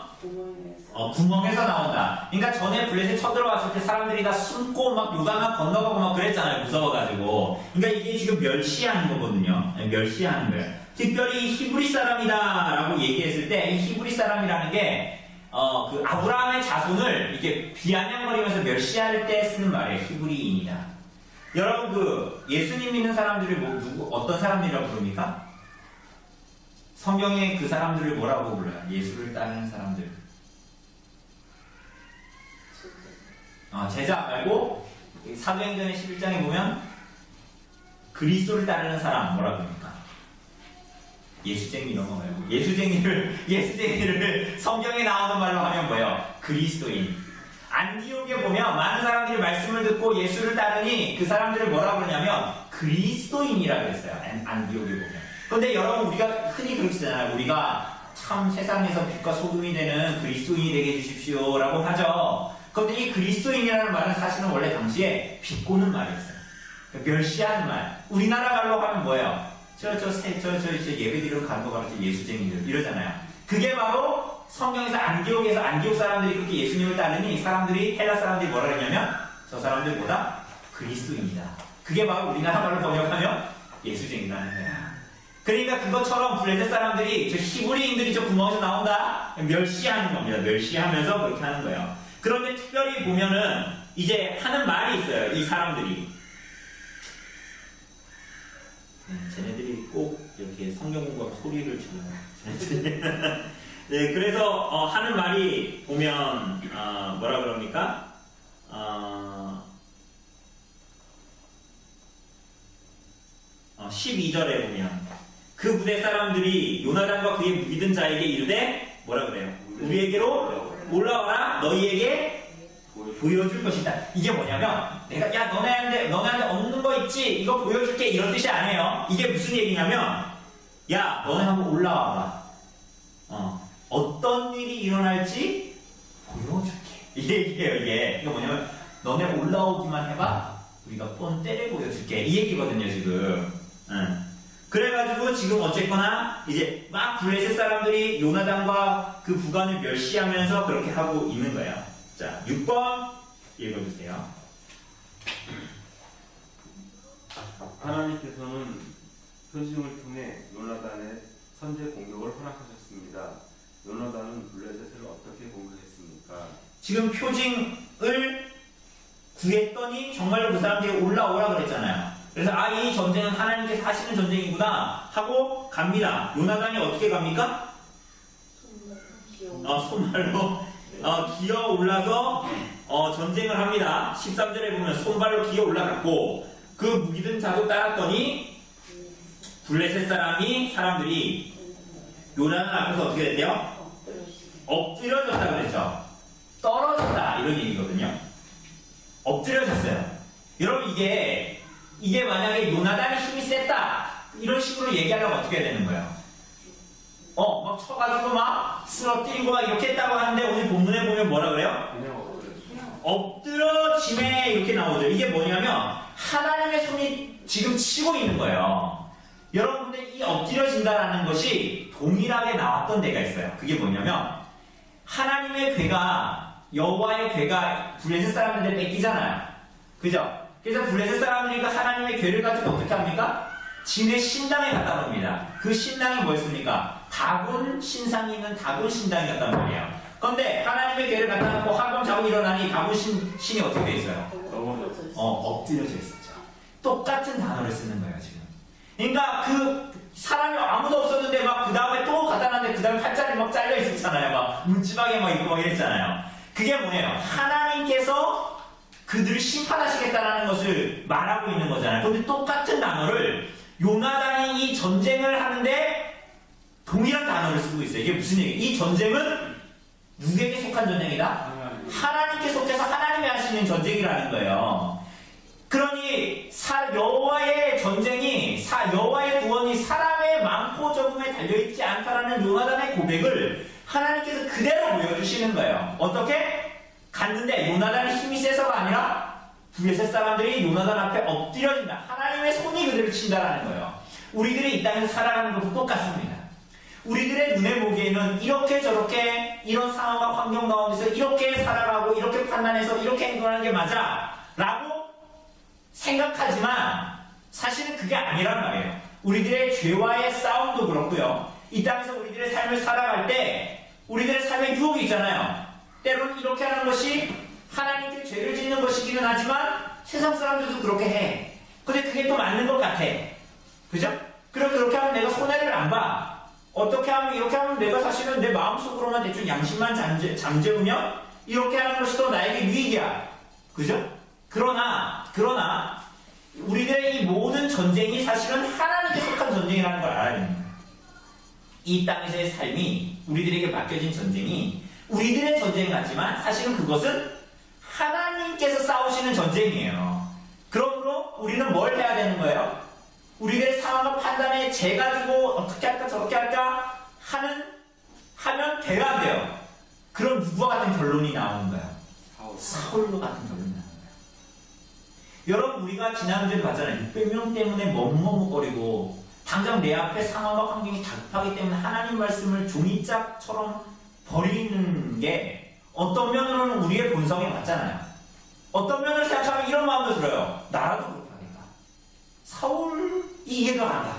구멍에서 나온다. 그러니까 전에 블레셋 쳐들어왔을 때 사람들이 다 숨고 막 요단강 건너가고 막 그랬잖아요. 무서워가지고. 그러니까 이게 지금 멸시하는 거거든요. 멸시하는 거예요. 특별히 히브리 사람이다 라고 얘기했을 때 이 히브리 사람이라는 게 그 아브라함의 자손을 이렇게 비아냥거리면서 멸시할 때 쓰는 말이에요. 히브리인이다. 여러분 그 예수님 믿는 사람들을 어떤 사람들이라고 부릅니까? 성경에 그 사람들을 뭐라고 불러요? 예수를 따르는 사람들. 제자 말고 사도행전의 11장에 보면 그리스도를 따르는 사람 뭐라고 합니까? 예수쟁이 이런 거예요. 예수쟁이를 성경에 나오는 말로 하면 뭐예요? 그리스도인. 안디옥에 보면 많은 사람들이 말씀을 듣고 예수를 따르니 그 사람들을 뭐라고 그러냐면 그리스도인이라고 했어요. 안디옥에 보면. 그런데 여러분 우리가 흔히 그렇게 쓰잖아요. 우리가 참 세상에서 빛과 소금이 되는 그리스도인이 되게 해주십시오 라고 하죠. 그런데 이 그리스도인이라는 말은 사실은 원래 당시에 비꼬는 말이었어요. 그러니까 멸시하는 말. 우리나라 말로 하면 뭐예요? 저 예배드리러 가는 거 바로 예수쟁이들 이러잖아요. 그게 바로 성경에서 안디옥 사람들이 그렇게 예수님을 따르니 사람들이 헬라 사람들이 뭐라 그러냐면 저 사람들보다 그리스도인이다. 그게 바로 우리나라 말로 번역하면 예수쟁이라는 거야. 그러니까 그것처럼 블레셋 사람들이 저 히브리인들이 저 구멍에서 나온다 멸시하는 겁니다. 멸시하면서 그렇게 하는 거예요. 그런데 특별히 보면은 이제 하는 말이 있어요. 이 사람들이 쟤네들이 꼭 이렇게 성경 공부하고 소리를 지르는 네, 그래서 하는 말이 보면 뭐라 그럽니까? 12절에 보면 그 부대 사람들이 요나단과 그의 믿은 자에게 이르되 뭐라 그래요? 우리에게로 올라와라 너희에게 보여줄 것이다. 이게 뭐냐면 내가 야 너네한테 없는 거 있지? 이거 보여줄게 이런 뜻이 아니에요. 이게 무슨 얘기냐면 야 너네 한번 올라와봐. 어떤 일이 일어날지 보여줄게. 이 얘기예요. 이게 뭐냐면 너네 올라오기만 해봐. 우리가 뻔 때려 보여줄게. 이 얘기거든요 지금. 그래가지고 지금 어쨌거나 이제 막 블레셋 사람들이 요나단과 그 부관을 멸시하면서 그렇게 하고 있는 거예요. 자, 6번 읽어주세요. 하나님께서는 표징을 통해 요나단의 선제 공격을 허락하셨습니다. 요나단은 블레셋을 어떻게 공격했습니까? 지금 표징을 구했더니 정말로 그 사람들이 올라오라 그랬잖아요. 그래서 이 전쟁은 하나님께서 하시는 전쟁이구나 하고 갑니다. 요나단이 어떻게 갑니까? 손발로 기어 올라서 전쟁을 합니다. 13절에 보면 손발로 기어 올라갔고 그 믿은 자도 따랐더니 블레셋 사람들이 요나단 앞에서 어떻게 됐대요? 엎드려졌다 그랬죠. 떨어졌다 이런 얘기거든요. 엎드려졌어요. 여러분 이게 만약에 요나단이 힘이 셌다 이런 식으로 얘기하려면 어떻게 해야 되는 거예요? 막 쳐가지고 막 쓰러뜨리고 막 이렇게 했다고 하는데 오늘 본문에 보면 뭐라 그래요? 엎드러짐에 이렇게 나오죠. 이게 뭐냐면 하나님의 손이 지금 치고 있는 거예요. 여러분들 이 엎드려진다라는 것이 동일하게 나왔던 데가 있어요. 그게 뭐냐면 하나님의 괴가 여호와의 괴가 블레셋 사람들한테 뺏기잖아요. 그죠? 그래서 블레셋 사람들이 그 하나님의 괴를 가지고 어떻게 합니까? 진의 신당에 갖다 놉니다. 그 신당이 뭐였습니까? 다곤 신상이 있는 다곤 신당이었단 말이에요. 그런데 하나님의 괴를 갖다 놓고 하룻밤 자고 일어나니 다곤 신이 어떻게 돼 있어요? 엎드려져 있었죠. 똑같은 단어를 쓰는 거예요, 지금. 그러니까 그 사람이 아무도 없었는데 막 그 다음에 또 갖다 놨는데 그 다음에 팔자리 막 잘려 있었잖아요. 막 문지방에 막 있고 막 이랬잖아요. 그게 뭐예요? 하나님께서 그들을 심판하시겠다라는 것을 말하고 있는 거잖아요. 근데 똑같은 단어를 요나단이 이 전쟁을 하는데 동일한 단어를 쓰고 있어요. 이게 무슨 얘기예요? 이 전쟁은 누구에게 속한 전쟁이다? 하나님께 속해서 하나님이 하시는 전쟁이라는 거예요. 그러니 여호와의 전쟁이 여호와의 구원이 사람의 많고 적음에 달려있지 않다라는 요나단의 고백을 하나님께서 그대로 보여주시는 거예요. 어떻게? 갔는데 요나단의 힘이 세서가 아니라 블레셋 사람들이 요나단 앞에 엎드려진다. 하나님의 손이 그들을 친다라는 거예요. 우리들이 이 땅에서 살아가는 것도 똑같습니다. 우리들의 눈에 보기에는 이렇게 저렇게 이런 상황과 환경 가운데서 이렇게 살아가고 이렇게 판단해서 이렇게 행동하는 게 맞아 라고 생각하지만 사실은 그게 아니란 말이에요. 우리들의 죄와의 싸움도 그렇고요. 이 땅에서 우리들의 삶을 살아갈 때 우리들의 삶에 유혹이 있잖아요. 때로는 이렇게 하는 것이 하나님께 죄를 짓는 것이기는 하지만 세상 사람들도 그렇게 해. 근데 그게 또 맞는 것 같아. 그죠? 그럼 그렇게 하면 내가 손해를 안 봐. 어떻게 하면 이렇게 하면 내가 사실은 내 마음속으로만 대충 양심만 잠재우면 이렇게 하는 것이 더 나에게 유익이야. 그죠? 그러나 우리들의 이 모든 전쟁이 사실은 하나님께 속한 전쟁이라는 걸 알아야 됩니다. 이 땅에서의 삶이 우리들에게 맡겨진 전쟁이 우리들의 전쟁 같지만 사실은 그것은 하나님께서 싸우시는 전쟁이에요. 그러므로 우리는 뭘 해야 되는 거예요? 우리들의 상황과 판단에 재 가지고 어떻게 할까 저렇게 할까 하면 돼요 안 돼요? 그럼 누구와 같은 결론이 나오는 거예요? 사울로 같은 결론이 나오는 거예요. 여러분 우리가 지난주에 봤잖아요. 600명 때문에 머뭇머뭇거리고 당장 내 앞에 상황과 환경이 다급하기 때문에 하나님 말씀을 종이짝처럼 버리는 게 어떤 면으로는 우리의 본성에 맞잖아요. 어떤 면을 생각하면 이런 마음도 들어요. 나라도 그렇게 하겠다. 사울이 이해가 안 가.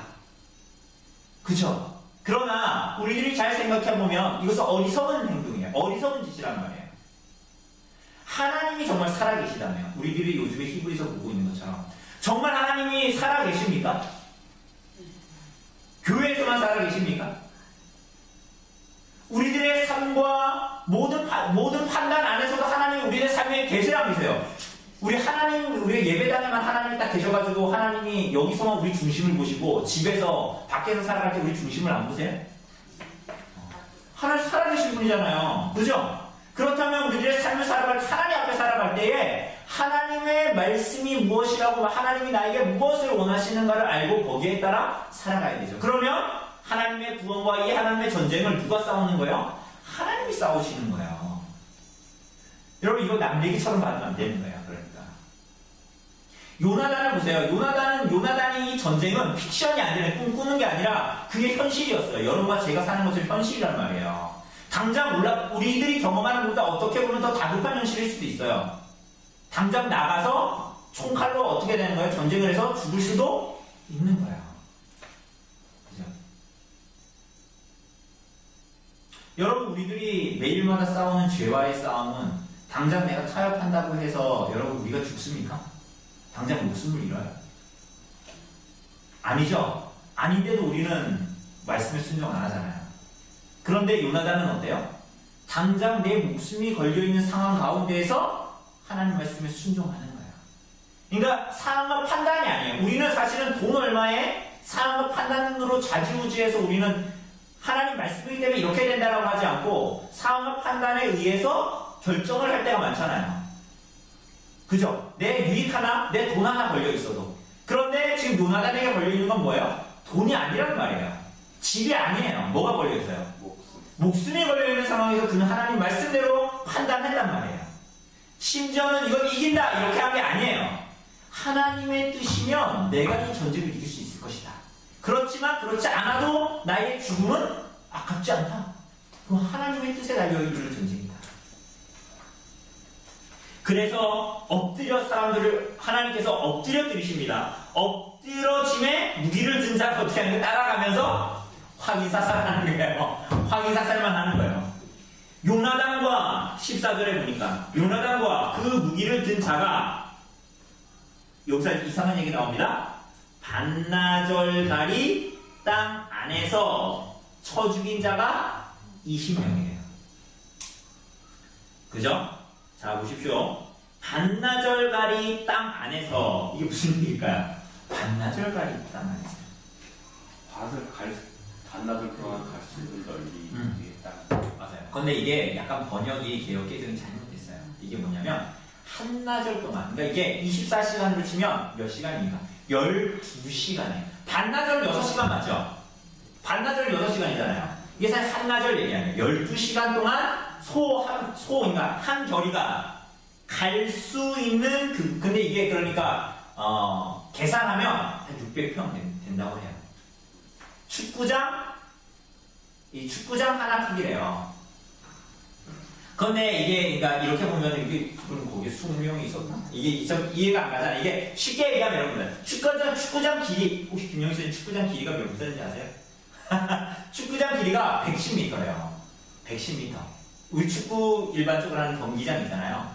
그죠? 그러나 우리들이 잘 생각해보면 이것은 어리석은 행동이에요. 어리석은 짓이란 말이에요. 하나님이 정말 살아계시다면 우리들이 요즘에 히브리서 보고 있는 것처럼 정말 하나님이 살아계십니까? 교회에서만 살아계십니까? 우리들의 삶과 모든 판단 안에서도 하나님이 우리의 삶에 계시라고 믿으세요. 우리 예배당에만 하나님이 딱 계셔가지고 하나님이 여기서만 우리 중심을 보시고 집에서 밖에서 살아갈 때 우리 중심을 안 보세요? 하나님 살아계신 분이잖아요. 그죠? 그렇다면 우리들의 삶을 살아갈 때 하나님 앞에 살아갈 때에 하나님의 말씀이 무엇이라고 하나님이 나에게 무엇을 원하시는가를 알고 거기에 따라 살아가야 되죠. 그러면 하나님의 구원과 이 하나님의 전쟁을 누가 싸우는 거예요? 하나님이 싸우시는 거예요. 여러분 이거 남얘기처럼 받으면 안 되는 거예요. 그러니까 요나단을 보세요. 요나단이 이 전쟁은 픽션이 아니라 꿈꾸는 게 아니라 그게 현실이었어요. 여러분과 제가 사는 것은 현실이란 말이에요. 당장 우리들이 경험하는 것보다 어떻게 보면 더 다급한 현실일 수도 있어요. 당장 나가서 총칼로 어떻게 되는 거예요? 전쟁을 해서 죽을 수도 있는 거예요. 그죠? 여러분 우리들이 매일마다 싸우는 죄와의 싸움은 당장 내가 타협한다고 해서 여러분 우리가 죽습니까? 당장 목숨을 잃어요? 아니죠? 아닌데도 우리는 말씀에 순종 안 하잖아요. 그런데 요나단은 어때요? 당장 내 목숨이 걸려있는 상황 가운데에서 하나님 말씀에 순종하는 거예요. 그러니까 상황과 판단이 아니에요. 우리는 사실은 돈 얼마에 상황과 판단으로 좌지우지해서 우리는 하나님 말씀이기 때문에 이렇게 된다라고 하지 않고 상황과 판단에 의해서 결정을 할 때가 많잖아요. 그죠? 내 유익 하나, 내 돈 하나 걸려 있어도. 그런데 지금 요나단에게 걸려 있는 건 뭐예요? 돈이 아니란 말이에요. 집이 아니에요. 뭐가 걸려 있어요? 목숨이 걸려 있는 상황에서 그는 하나님 말씀대로 판단했단 말이에요. 심지어는 이건 이긴다 이렇게 한 게 아니에요. 하나님의 뜻이면 내가 이 전쟁을 이길 수 있을 것이다. 그렇지만 그렇지 않아도 나의 죽음은 아깝지 않다. 그건 하나님의 뜻에 달려있는 전쟁이다. 그래서 엎드려 사람들을 하나님께서 엎드려 들이십니다. 엎드러짐에 무기를 든 자가 어떻게 하는 거예요? 따라가면서 확인사살하는 거예요. 확인사살만 하는 거예요. 요나단과 14절에 보니까 요나단과 그 무기를 든 자가 여기서 이상한 얘기 나옵니다. 반나절가리 땅 안에서 쳐 죽인 자가 20명이에요. 그죠? 자, 보십시오. 반나절가리 땅 안에서 이게 무슨 얘기일까요? 반나절가리 땅 안에서. 반나절 동안 갈 수 있는 넓이 위에 딱. 맞아요. 근데 이게 약간 번역이 개혁개정이 잘못됐어요. 이게 뭐냐면 한나절 동안, 그러니까 이게 24시간으로 치면 몇 시간입니까? 12시간이에요. 반나절 6시간 맞죠? 반나절 6시간이잖아요. 이게 사실 한나절 얘기하네요. 12시간 동안 그러니까 한 결이가 갈 수 있는 근데 이게 그러니까 계산하면 한 600평 된다고 해요. 축구장 하나 크기래요. 그런데 이게 그러니까 이렇게 보면 이게 그럼 거기에 20명이 있었나? 이게 좀 이해가 안 가잖아요. 이게 쉽게 얘기하면 여러분들 축구장 길이 혹시 김영희 선생님 축구장 길이가 몇 미터인지 아세요? 축구장 길이가 110m래요. 110m. 우리 축구 일반적으로 하는 경기장 있잖아요.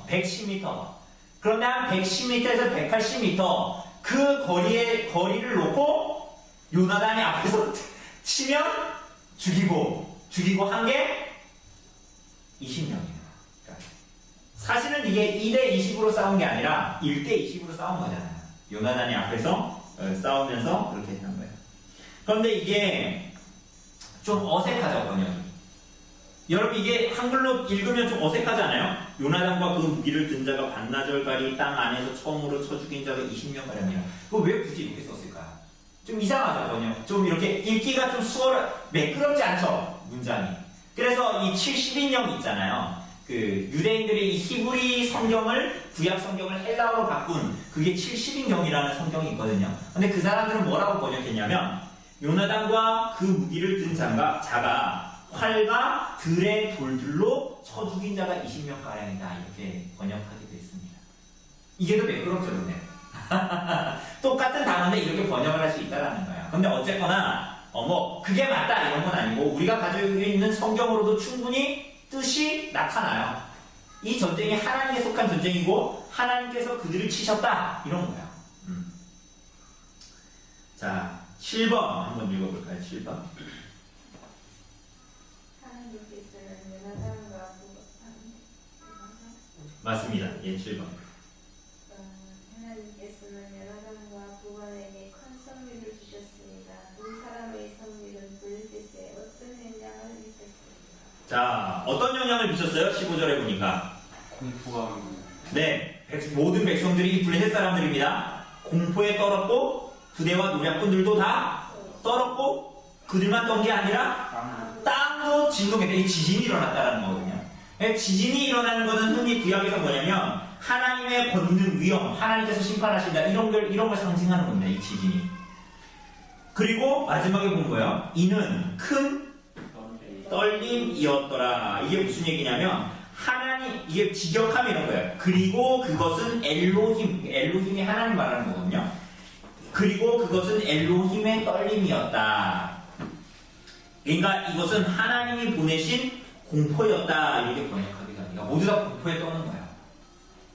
110m. 그런데 한 110m에서 180m 그 거리를 놓고 요나단이 앞에서 치면 죽이고 한 게 20명이에요. 사실은 이게 2대 20으로 싸운 게 아니라 1대 20으로 싸운 거잖아요. 요나단이 앞에서 싸우면서 그렇게 했던 거예요. 그런데 이게 좀 어색하죠, 번역이. 여러분 이게 한글로 읽으면 좀 어색하지 않아요? 요나단과 그 무기를 든 자가 반나절가리 땅 안에서 처음으로 쳐 죽인 자가 20명가량이라. 그거 왜 굳이 이렇게 썼을까요? 좀 이상하죠, 번역. 좀 이렇게 읽기가 좀 매끄럽지 않죠, 문장이. 그래서 이 70인형 있잖아요. 그 유대인들이 이 히브리 성경을 구약 성경을 헬라어로 바꾼 그게 70인경이라는 성경이 있거든요. 근데 그 사람들은 뭐라고 번역했냐면 요나단과 그 무기를 든 자가 활과 들의 돌들로 쳐 죽인 자가 20명가량이다. 이렇게 번역하기도 했습니다. 이게 더 매끄럽죠, 근데. 똑같은 단어인데 이렇게 번역을 할 수 있다는 거예요. 근데 어쨌거나 그게 맞다 이런 건 아니고 우리가 가지고 있는 성경으로도 충분히 뜻이 나타나요. 이 전쟁이 하나님에 속한 전쟁이고 하나님께서 그들을 치셨다 이런 거예요. 자, 7번 한번 읽어볼까요? 7번. 하나님께서는 요나단과 맞습니다. 예, 7번. 하나님께서는 요나단과 부관에게 큰 성리를 주셨습니다. 두 사람의 성리는 블레셋에 어떤 영향을 미쳤습니까? 자, 어떤 영향을 미쳤어요? 15절에 보니까. 공포가 네, 모든 백성들이 블레셋 사람들입니다. 공포에 떨었고 부대와 노략군들도 다 떨었고 그들만 떤 게 아니라 땅도 진동했다. 이 지진이 일어났다는 거거든요. 지진이 일어나는 것은 흔히 구약에서 뭐냐면 하나님의 권능, 위엄, 하나님께서 심판하신다 이런 걸 상징하는 겁니다. 이 지진이. 그리고 마지막에 본 거예요. 이는 큰 떨림이었더라. 이게 무슨 얘기냐면 이게 직역하면 이런 거예요. 그리고 그것은 엘로힘이 하나님 말하는 거거든요. 그리고 그것은 엘로힘의 떨림이었다. 그러니까 이것은 하나님이 보내신 공포였다. 이렇게 번역하기가 합니다. 모두 다 공포에 떠는 거예요.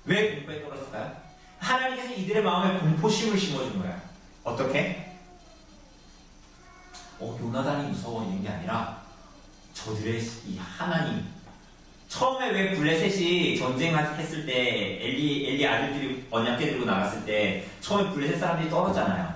왜 공포에 떨었을까요? 하나님께서 이들의 마음에 공포심을 심어준 거예요. 어떻게? 요나단이 무서워 이런 게 아니라 저들의 이 하나님. 처음에 왜 블레셋이 전쟁했을 때 엘리 아들들이 언약궤 들고 나갔을 때 처음에 블레셋 사람들이 떨었잖아요.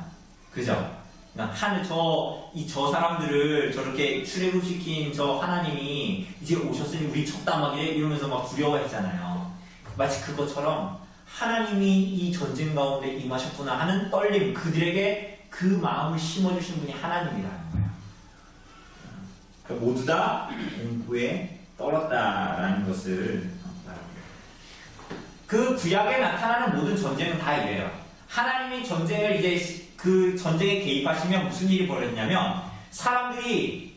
그죠? 하늘 저 사람들을 저렇게 출애굽시킨 저 하나님이 이제 오셨으니 우리 쳤다 막 이러면서 막 두려워했잖아요. 마치 그것처럼 하나님이 이 전쟁 가운데 임하셨구나 하는 떨림, 그들에게 그 마음을 심어주신 분이 하나님이라는 거예요. 그러니까 모두 다 공포에 떨었다라는 것을 말합니다. 그 구약에 나타나는 모든 전쟁은 다 이래요. 하나님이 전쟁을 이제 그 전쟁에 개입하시면 무슨 일이 벌어지냐면 사람들이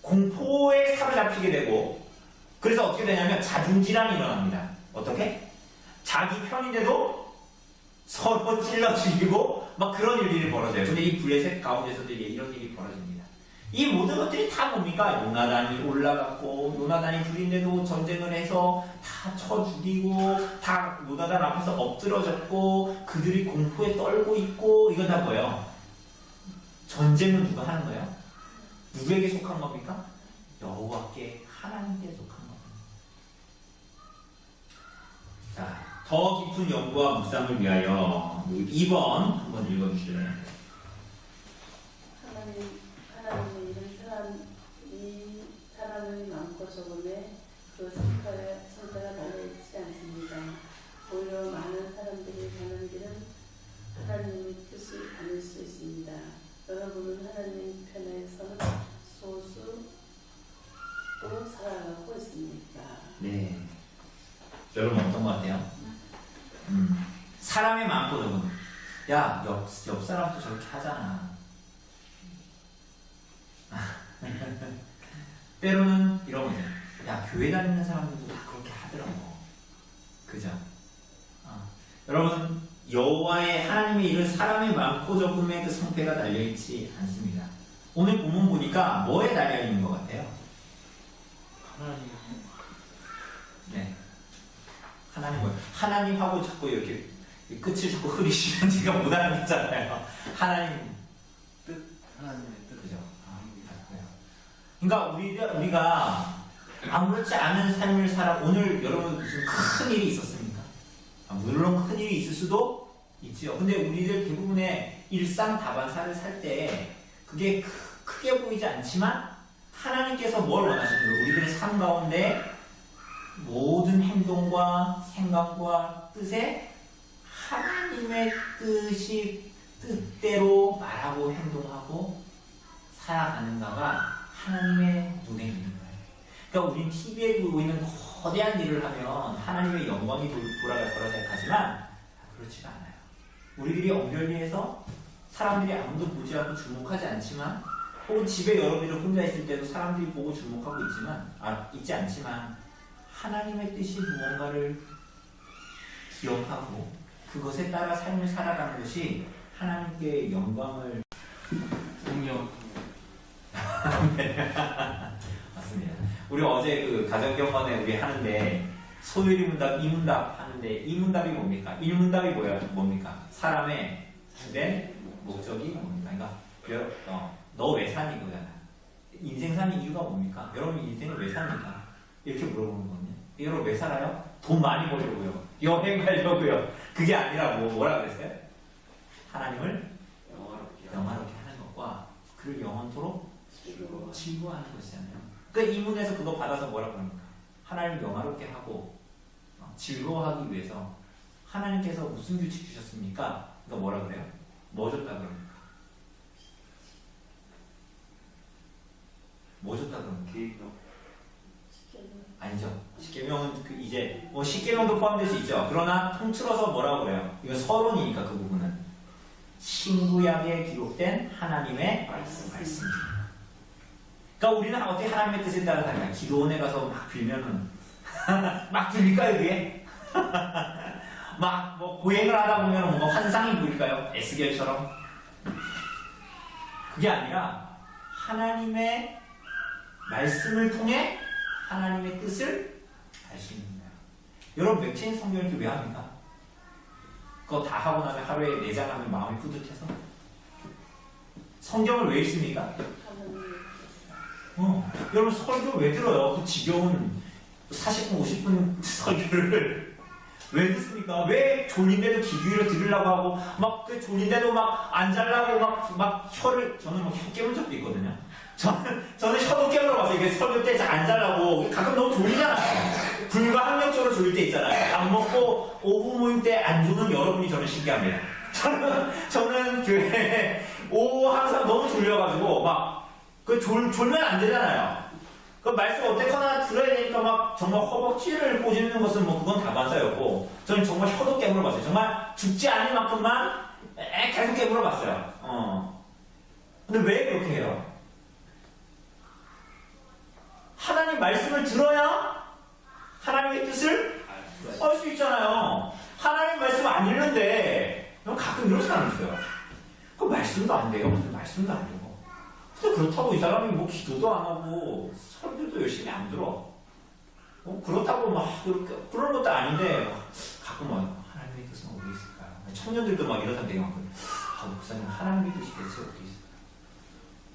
공포에 사로잡히게 되고 그래서 어떻게 되냐면 자중질환이 일어납니다. 어떻게? 자기 편인데도 서로 찔러 죽이고 막 그런 일들이 벌어져요. 근데 이 블레셋 가운데서도 이런 일이 벌어집니다. 이 모든 것들이 다 뭡니까? 요나단이 올라갔고 요나단이 둘인데도 전쟁을 해서 다 쳐 죽이고 다 요나단 앞에서 엎드러졌고 그들이 공포에 떨고 있고 이건 다 뭐예요? 전쟁은 누가 하는 거예요? 누구에게 속한 겁니까? 여호와께 하나님께 속한 겁니다. 자, 더 깊은 연구와 묵상을 위하여 2번 한번 읽어주실래요? 하나님은 이런 사람이 사람의 많고 적음에 그 성과가 달려있지 않습니다. 오히려 많은 사람들이 가는 길은 하나님의 뜻이 아닐 수 있습니다. 여러분은 하나님 편에 서는 소수로 살아가고 있습니까? 네. 여러분 어떤 것 같아요? 사람이 많고 적은 야, 옆 사람도 저렇게 하잖아. 때로는 이런 거죠. 야, 교회 다니는 사람들도 다 그렇게 하더라고. 그죠? 여러분, 여호와의 하나님의 일은 사람이 많고 적음의 그 성패가 달려있지 않습니다. 오늘 본문 보니까 뭐에 달려있는 것 같아요? 하나님 네. 하나님 뭐예요? 하나님하고 자꾸 이렇게 끝을 자꾸 흐리시면 제가 못 알아듣잖아요. 하나님 하나님의 뜻. 그죠? 그러니까 우리가 아무렇지 않은 삶을 살아. 오늘 여러분 무슨 큰 일이 있었습니까? 물론 큰 일이 있을 수도 있지요. 근데 우리들 대부분의 일상 다반사를 살 때 그게 크게 보이지 않지만 하나님께서 뭘 원하시는 거예요? 우리들의 삶 가운데 모든 행동과 생각과 뜻에 하나님의 뜻대로 말하고 행동하고 살아가는가가 하나님의 눈에 있는 거예요. 그러니까 우린 TV에 보이는 거대한 일을 하면 하나님의 영광이 돌아갈 거라 생각하지만 그렇지가 않아요. 우리들이 엄별리에서 사람들이 아무도 보지 않고 주목하지 않지만 혹은 집에 여러분들 혼자 있을 때도 사람들이 보고 주목하고 있지 않지만 하나님의 뜻이 무언가를 기억하고 그것에 따라 삶을 살아가는 것이 하나님께 영광을 동력. 맞습니다. 우리 어제 그 가정경건에 우리 하는데 소율이 문답, 이문답 하는데 이문답이 뭡니까? 일문답이 뭡니까? 사람의 주된 목적이 뭡니까? 그러니까 너 왜 사니 그거잖아. 인생 사는 이유가 뭡니까? 여러분 인생을 왜 삽니까? 이렇게 물어보는 거거든요. 여러분 왜 살아요? 돈 많이 벌려고요. 여행 가려고요. 그게 아니라 뭐라 그랬어요? 하나님을 영화롭게 하는 것과 그를 영원토록 즐거워하는 것이잖아요. 그러니까 이 문에서 그거 받아서 뭐라고 합니까? 하나님을 영화롭게 하고 즐거워하기 위해서 하나님께서 무슨 규칙 주셨습니까? 그러니까 뭐라 그래요? 뭐 줬다 그럽니까? 뭐 줬다 그럽니까? 계획도. 아니죠. 십계명은 이제 뭐 십계명도 포함될 수 있죠. 그러나 통틀어서 뭐라고 그래요? 이거 서론이니까 그 부분은 신구약에 기록된 하나님의 말씀입니다. 그러니까 우리는 어떻게 하나님의 뜻에 따라 살까요? 기도원에 가서 막 빌면은 막 들릴까요 그게? 막 뭐 고행을 하다 보면 뭔가 환상이 보일까요? 에스겔처럼? 그게 아니라 하나님의 말씀을 통해 하나님의 뜻을 알 수 있는 거예요. 여러분 맥체인 성경을 왜 합니까? 그거 다 하고 나면 하루에 4장 하면 마음이 뿌듯해서 성경을 왜 읽습니까? 여러분 설교 왜 들어요? 그 지겨운 40분 50분 설교를 왜 듣습니까? 왜 졸린데도 귀 기울여 들으려고 하고 막 그 졸린데도 막 안 자려고 막 혀를 저는 뭐 혀 깨물 적도 있거든요. 저는 혀도 깨물어 봤어요. 이게 설교 때 안 자려고 가끔 너무 졸리잖아요. 불가항력적으로 졸릴 때 있잖아요. 밥 먹고 오후 모임 때 안 조는 여러분이 저는 신기합니다. 저는 교회 오후 항상 너무 졸려가지고 막 졸면 안 되잖아요. 그 말씀 어떻거나 들어야 되니까 막 정말 허벅지를 꼬집는 것은 뭐 그건 다반사였고 저는 정말 혀도 깨물어 봤어요. 정말 죽지 않을 만큼만 계속 깨물어 봤어요. 근데 왜 그렇게 해요? 하나님 말씀을 들어야 하나님의 뜻을 할 수 있잖아요. 하나님 말씀 안 읽는데 가끔 이런 사람이 있어요. 그 말씀도 안 돼요. 말씀도 안 되고. 근데 그렇다고 이 사람이 뭐 기도도 안 하고 설교도 열심히 안 들어. 그렇다고 막 그런 것도 아닌데 가끔 막 하나님의 뜻은 어디 있을까요? 청년들도 막 이러던데 목사님 하나님의 뜻이 대체 어디 있을까요?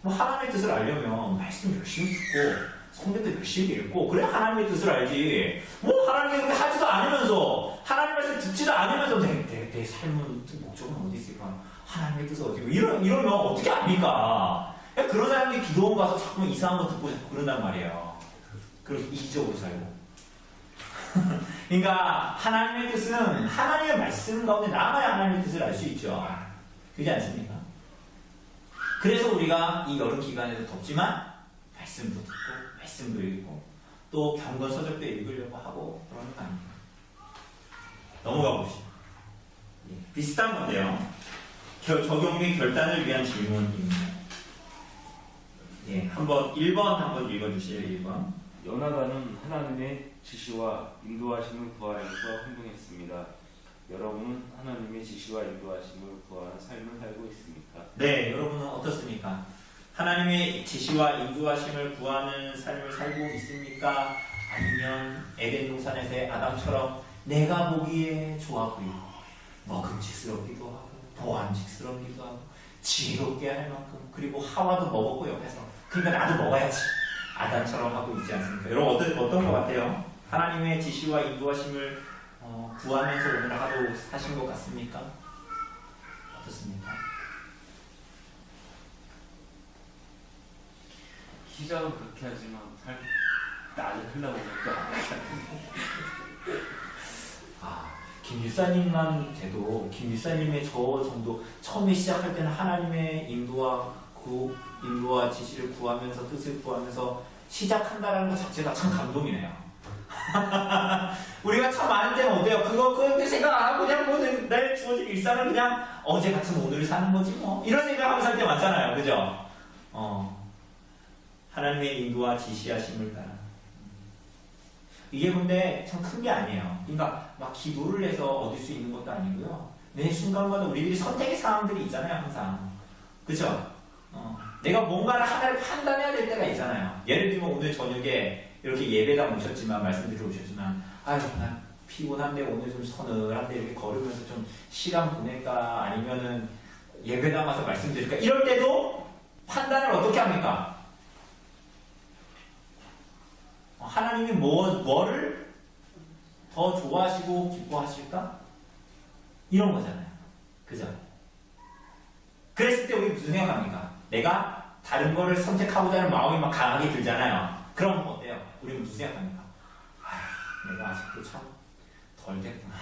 뭐 하나님의 뜻을 알려면 말씀 열심히 듣고 성경도 열심히 읽고 그래야 하나님의 뜻을 알지. 뭐 하나님의 뜻을 하지도 않으면서 하나님 말씀 듣지도 않으면서 내 삶은 목적은 어디 있을까? 하나님의 뜻은 어디 있고 이러면 어떻게 압니까? 그런 사람들이 기도원 가서 자꾸 이상한 거 듣고 자꾸 그런단 말이에요. 그래서 이기적으로 살고. 그러니까 하나님의 뜻은 하나님의 말씀 가운데 남아야 하나님의 뜻을 알 수 있죠. 그렇지 않습니까? 그래서 우리가 이 여름 기간에도 덥지만 말씀도 듣고 말씀도 읽고 또 경건 서적도 읽으려고 하고 그러는 거 아닙니까? 넘어가 봅시다. 비슷한 건데요. 적용 및 결단을 위한 질문입니다. 한번 1번 한번 읽어주세요. 1번. 요나단은 하나님의 지시와 인도하심을 구하면서 행동했습니다. 여러분은 하나님의 지시와 인도하심을 구하는 삶을 살고 있습니까? 네, 여러분은 어떻습니까? 하나님의 지시와 인도하심을 구하는 삶을 살고 있습니까? 아니면 에덴 동산에서의 아담처럼 내가 보기에 좋아 보이고 먹음직스럽기도 하고 보암직스럽기도 하고 지혜롭게 할 만큼 그리고 하와도 먹었고 옆에서 그러니까 나도 먹어야지 아담처럼 하고 있지 않습니까? 여러분 어떤 것 같아요? 하나님의 지시와 인도하심을 구하면서 오늘 하루 사신 것 같습니까? 어떻습니까? 시작은 그렇게 하지만 나중에 흘러보니까 김유사님만 돼도 김유사님의 저 정도 처음에 시작할 때는 하나님의 인도와 지시를 구하면서 뜻을 구하면서 시작한다는 것 자체가 참 감동이네요. 우리가 참 많은 때는 어때요? 그거 생각 안 하고 그냥 뭐 내 주어진 일상을 그냥 어제 같은 오늘을 사는 거지 뭐 이런 생각하면서 살 때 많잖아요. 그죠? 하나님의 인도와 지시하심을 따라 이게 근데 참 큰 게 아니에요. 그러니까 막 기도를 해서 얻을 수 있는 것도 아니고요. 매 순간마다 우리들이 선택의 상황들이 있잖아요. 항상. 그죠? 내가 뭔가를 하나를 판단해야 될 때가 있잖아요. 예를 들면 오늘 저녁에 이렇게 예배당 오셨지만 말씀드려 오셨지만 아유 난 피곤한데 오늘 좀 서늘한데 이렇게 걸으면서 좀 시간 보낼까 아니면은 예배당 와서 말씀드릴까 이럴 때도 판단을 어떻게 합니까? 하나님이 뭐를 더 좋아하시고 기뻐하실까? 이런 거잖아요. 그죠? 그랬을 때 우리 무슨 생각합니까? 내가 다른 거를 선택하고자 하는 마음이 막 강하게 들잖아요. 그럼 어때요? 우리는 무슨 생각합니까? 내가 아직도 참 덜 됐구나.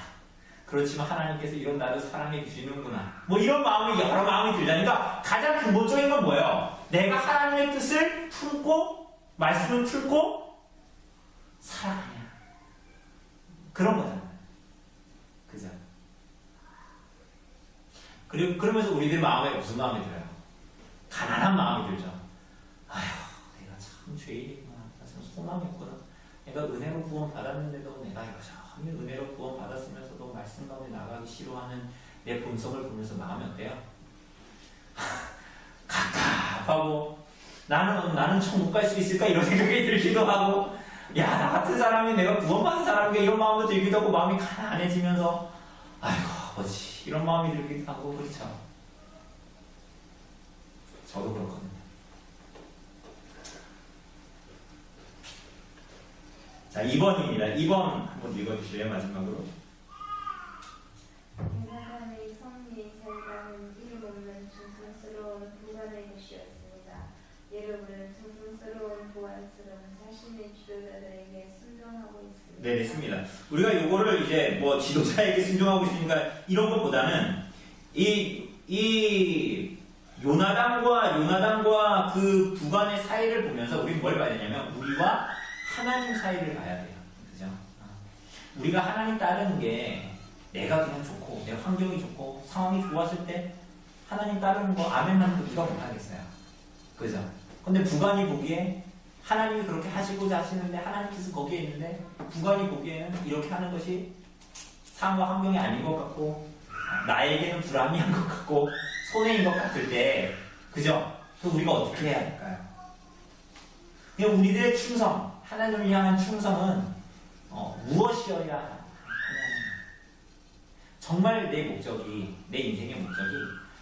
그렇지만 하나님께서 이런 나를 사랑해 주시는구나. 뭐 이런 마음이 여러 마음이 들자니까 가장 근본적인 건 뭐예요? 내가 하나님의 뜻을 품고 말씀을 품고 살아가냐. 그런 거잖아요. 그죠? 그리고 그러면서 우리들 마음에 무슨 마음이 들어요? 가난한 마음이 들죠. 아휴, 내가 참 죄인이구나. 나 참 소망했구나. 내가 은혜로 구원 받았는데도 내가 여전히 은혜로 구원 받았으면서도 말씀 가운데 나가기 싫어하는 내 본성을 보면서 마음이 어때요? 갑갑하고 나는 천국 갈 수 있을까 이런 생각이 들기도 하고 야, 나 같은 사람이 내가 구원받은 사람인가 이런 마음도 들기도 하고 마음이 가난해지면서 아이고 아버지 이런 마음이 들기도 하고 그렇죠. 저도 그렇거든요. 자, 2번입니다. 2번 한번 읽어주실래요? 마지막으로. 하나님의 성리의 살감은 이름없는 충성스러운 부관의 것이었습니다. 여러분은 충성스러운 부관스러운 자신의 지도자들에게 순종하고 있습니다. 네, 됐습니다. 우리가 이거를 이제 뭐 지도자에게 순종하고 있으니까 이런 것보다는 이 요나단과 그 부관의 사이를 보면서 우리는 뭘 봐야 되냐면 우리와 하나님 사이를 봐야 돼요. 그죠? 우리가 하나님 따르는 게 내가 그냥 좋고 내 환경이 좋고 상황이 좋았을 때 하나님 따르는 거 아멘 하는 거 누가 못하겠어요. 그죠? 근데 부관이 보기에 하나님이 그렇게 하시고자 하시는데 하나님께서 거기에 있는데 구간이 보기에는 이렇게 하는 것이 상황과 환경이 아닌 것 같고 나에게는 불합리한 것 같고 손해인 것 같을 때 그죠? 그럼 우리가 어떻게 해야 할까요? 그냥 우리들의 충성, 하나님을 향한 충성은 무엇이어야 하냐면 정말 내 목적이, 내 인생의 목적이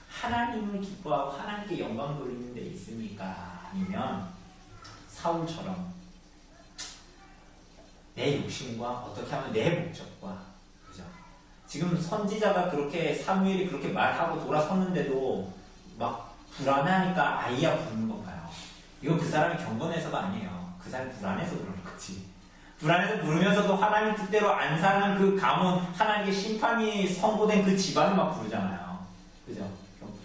하나님을 기뻐하고 하나님께 영광 돌리는 데 있습니까? 아니면 사울처럼 내 욕심과 어떻게 하면 내 목적과 그죠? 지금 선지자가 그렇게 사무엘이 그렇게 말하고 돌아섰는데도 막 불안하니까 아이야 부르는 건가요? 이건 그 사람이 경건해서가 아니에요. 그 사람이 불안해서 그러는 거지. 불안해서 부르면서도 하나님 뜻대로 안 사는 그 가문, 하나님께 심판이 선고된 그 집안을 막 부르잖아요. 그죠?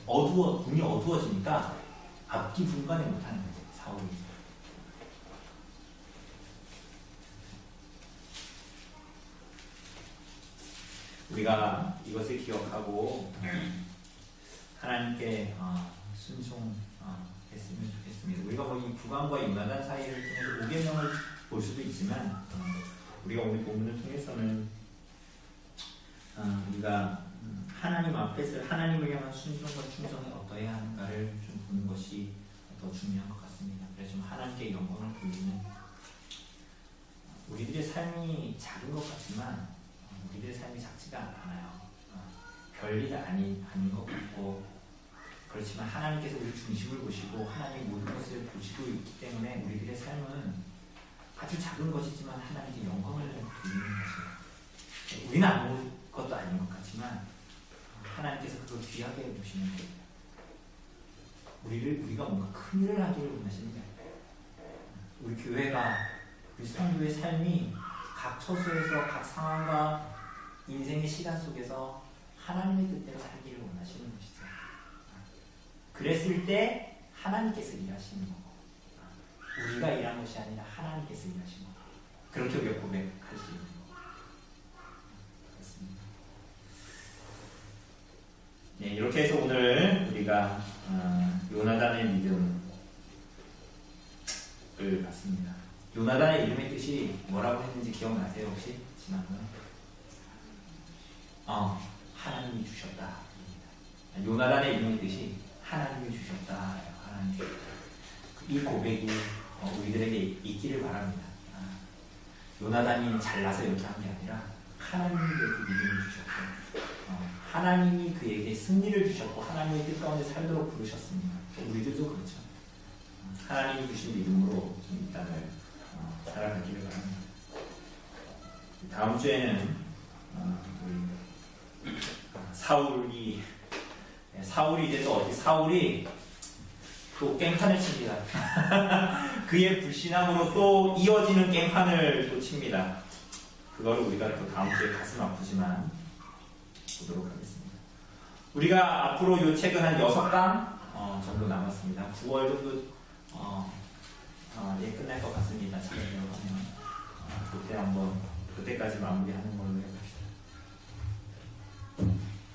눈이 어두워지니까 앞뒤 분간을 못하는 거지, 사울이. 우리가 이것을 기억하고 하나님께 순종했으면 좋겠습니다. 우리가 이 구간과 요나단 사이를 통해서 5계명을 볼 수도 있지만 우리가 오늘 본문을 통해서는 우리가 하나님 앞에서 하나님을 향한 순종과 충성이 어떠해야 하는가를 좀 보는 것이 더 중요한 것 같습니다. 그래서 좀 하나님께 영광을 돌리는 우리들의 삶이 작은 것 같지만 우리들의 삶이 작지가 않아요. 별일 아닌 것 같고 그렇지만 하나님께서 우리 중심을 보시고 하나님 모든 것을 보시고 있기 때문에 우리들의 삶은 아주 작은 것이지만 하나님께 영광을 돌리는 것이에요. 우리는 아무것도 아닌 것 같지만 하나님께서 그걸 귀하게 보시는 거예요. 우리가 뭔가 큰 일을 하기를 원하시는 거예요. 우리 교회가 우리 성도의 삶이 각 처소에서 각 상황과 인생의 시간 속에서 하나님의 뜻대로 살기를 원하시는 것이죠. 그랬을 때 하나님께서 일하시는 거고 우리가 일한 것이 아니라 하나님께서 일하시는 거고 그렇게 우리가 고백할 수 있는 거고 그렇습니다. 네, 이렇게 해서 오늘 우리가 요나단의 믿음을 봤습니다. 요나단의 이름의 뜻이 뭐라고 했는지 기억나세요 혹시? 지난번에? 하나님이 주셨다. 요나단의 이름의 뜻이 하나님이 주셨다. 하나님이 주셨다. 이 고백이 우리들에게 있기를 바랍니다. 요나단이 잘나서 이렇게 한 게 아니라 하나님이 그에게 믿음을 주셨고 하나님이 그에게 승리를 주셨고 하나님의 뜻 가운데 살도록 부르셨습니다. 우리들도 그렇죠. 하나님이 주신 믿음으로 이 땅을 살아가기를 바랍니다. 다음 주에는 사울이 이제 또 어디 사울이 또 깽판을 칩니다. 그의 불신앙으로 또 이어지는 깽판을 또 칩니다. 그걸 우리가 또 다음 주에 가슴 아프지만 보도록 하겠습니다. 우리가 앞으로 이 책은 한 6강 정도 남았습니다. 9월 정도 끝날 것 같습니다. 책을 하면 그때까지 마무리하는 걸로 해봅시다.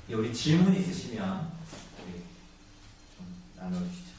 우리 질문 있으시면 우리 좀 나눠주시죠.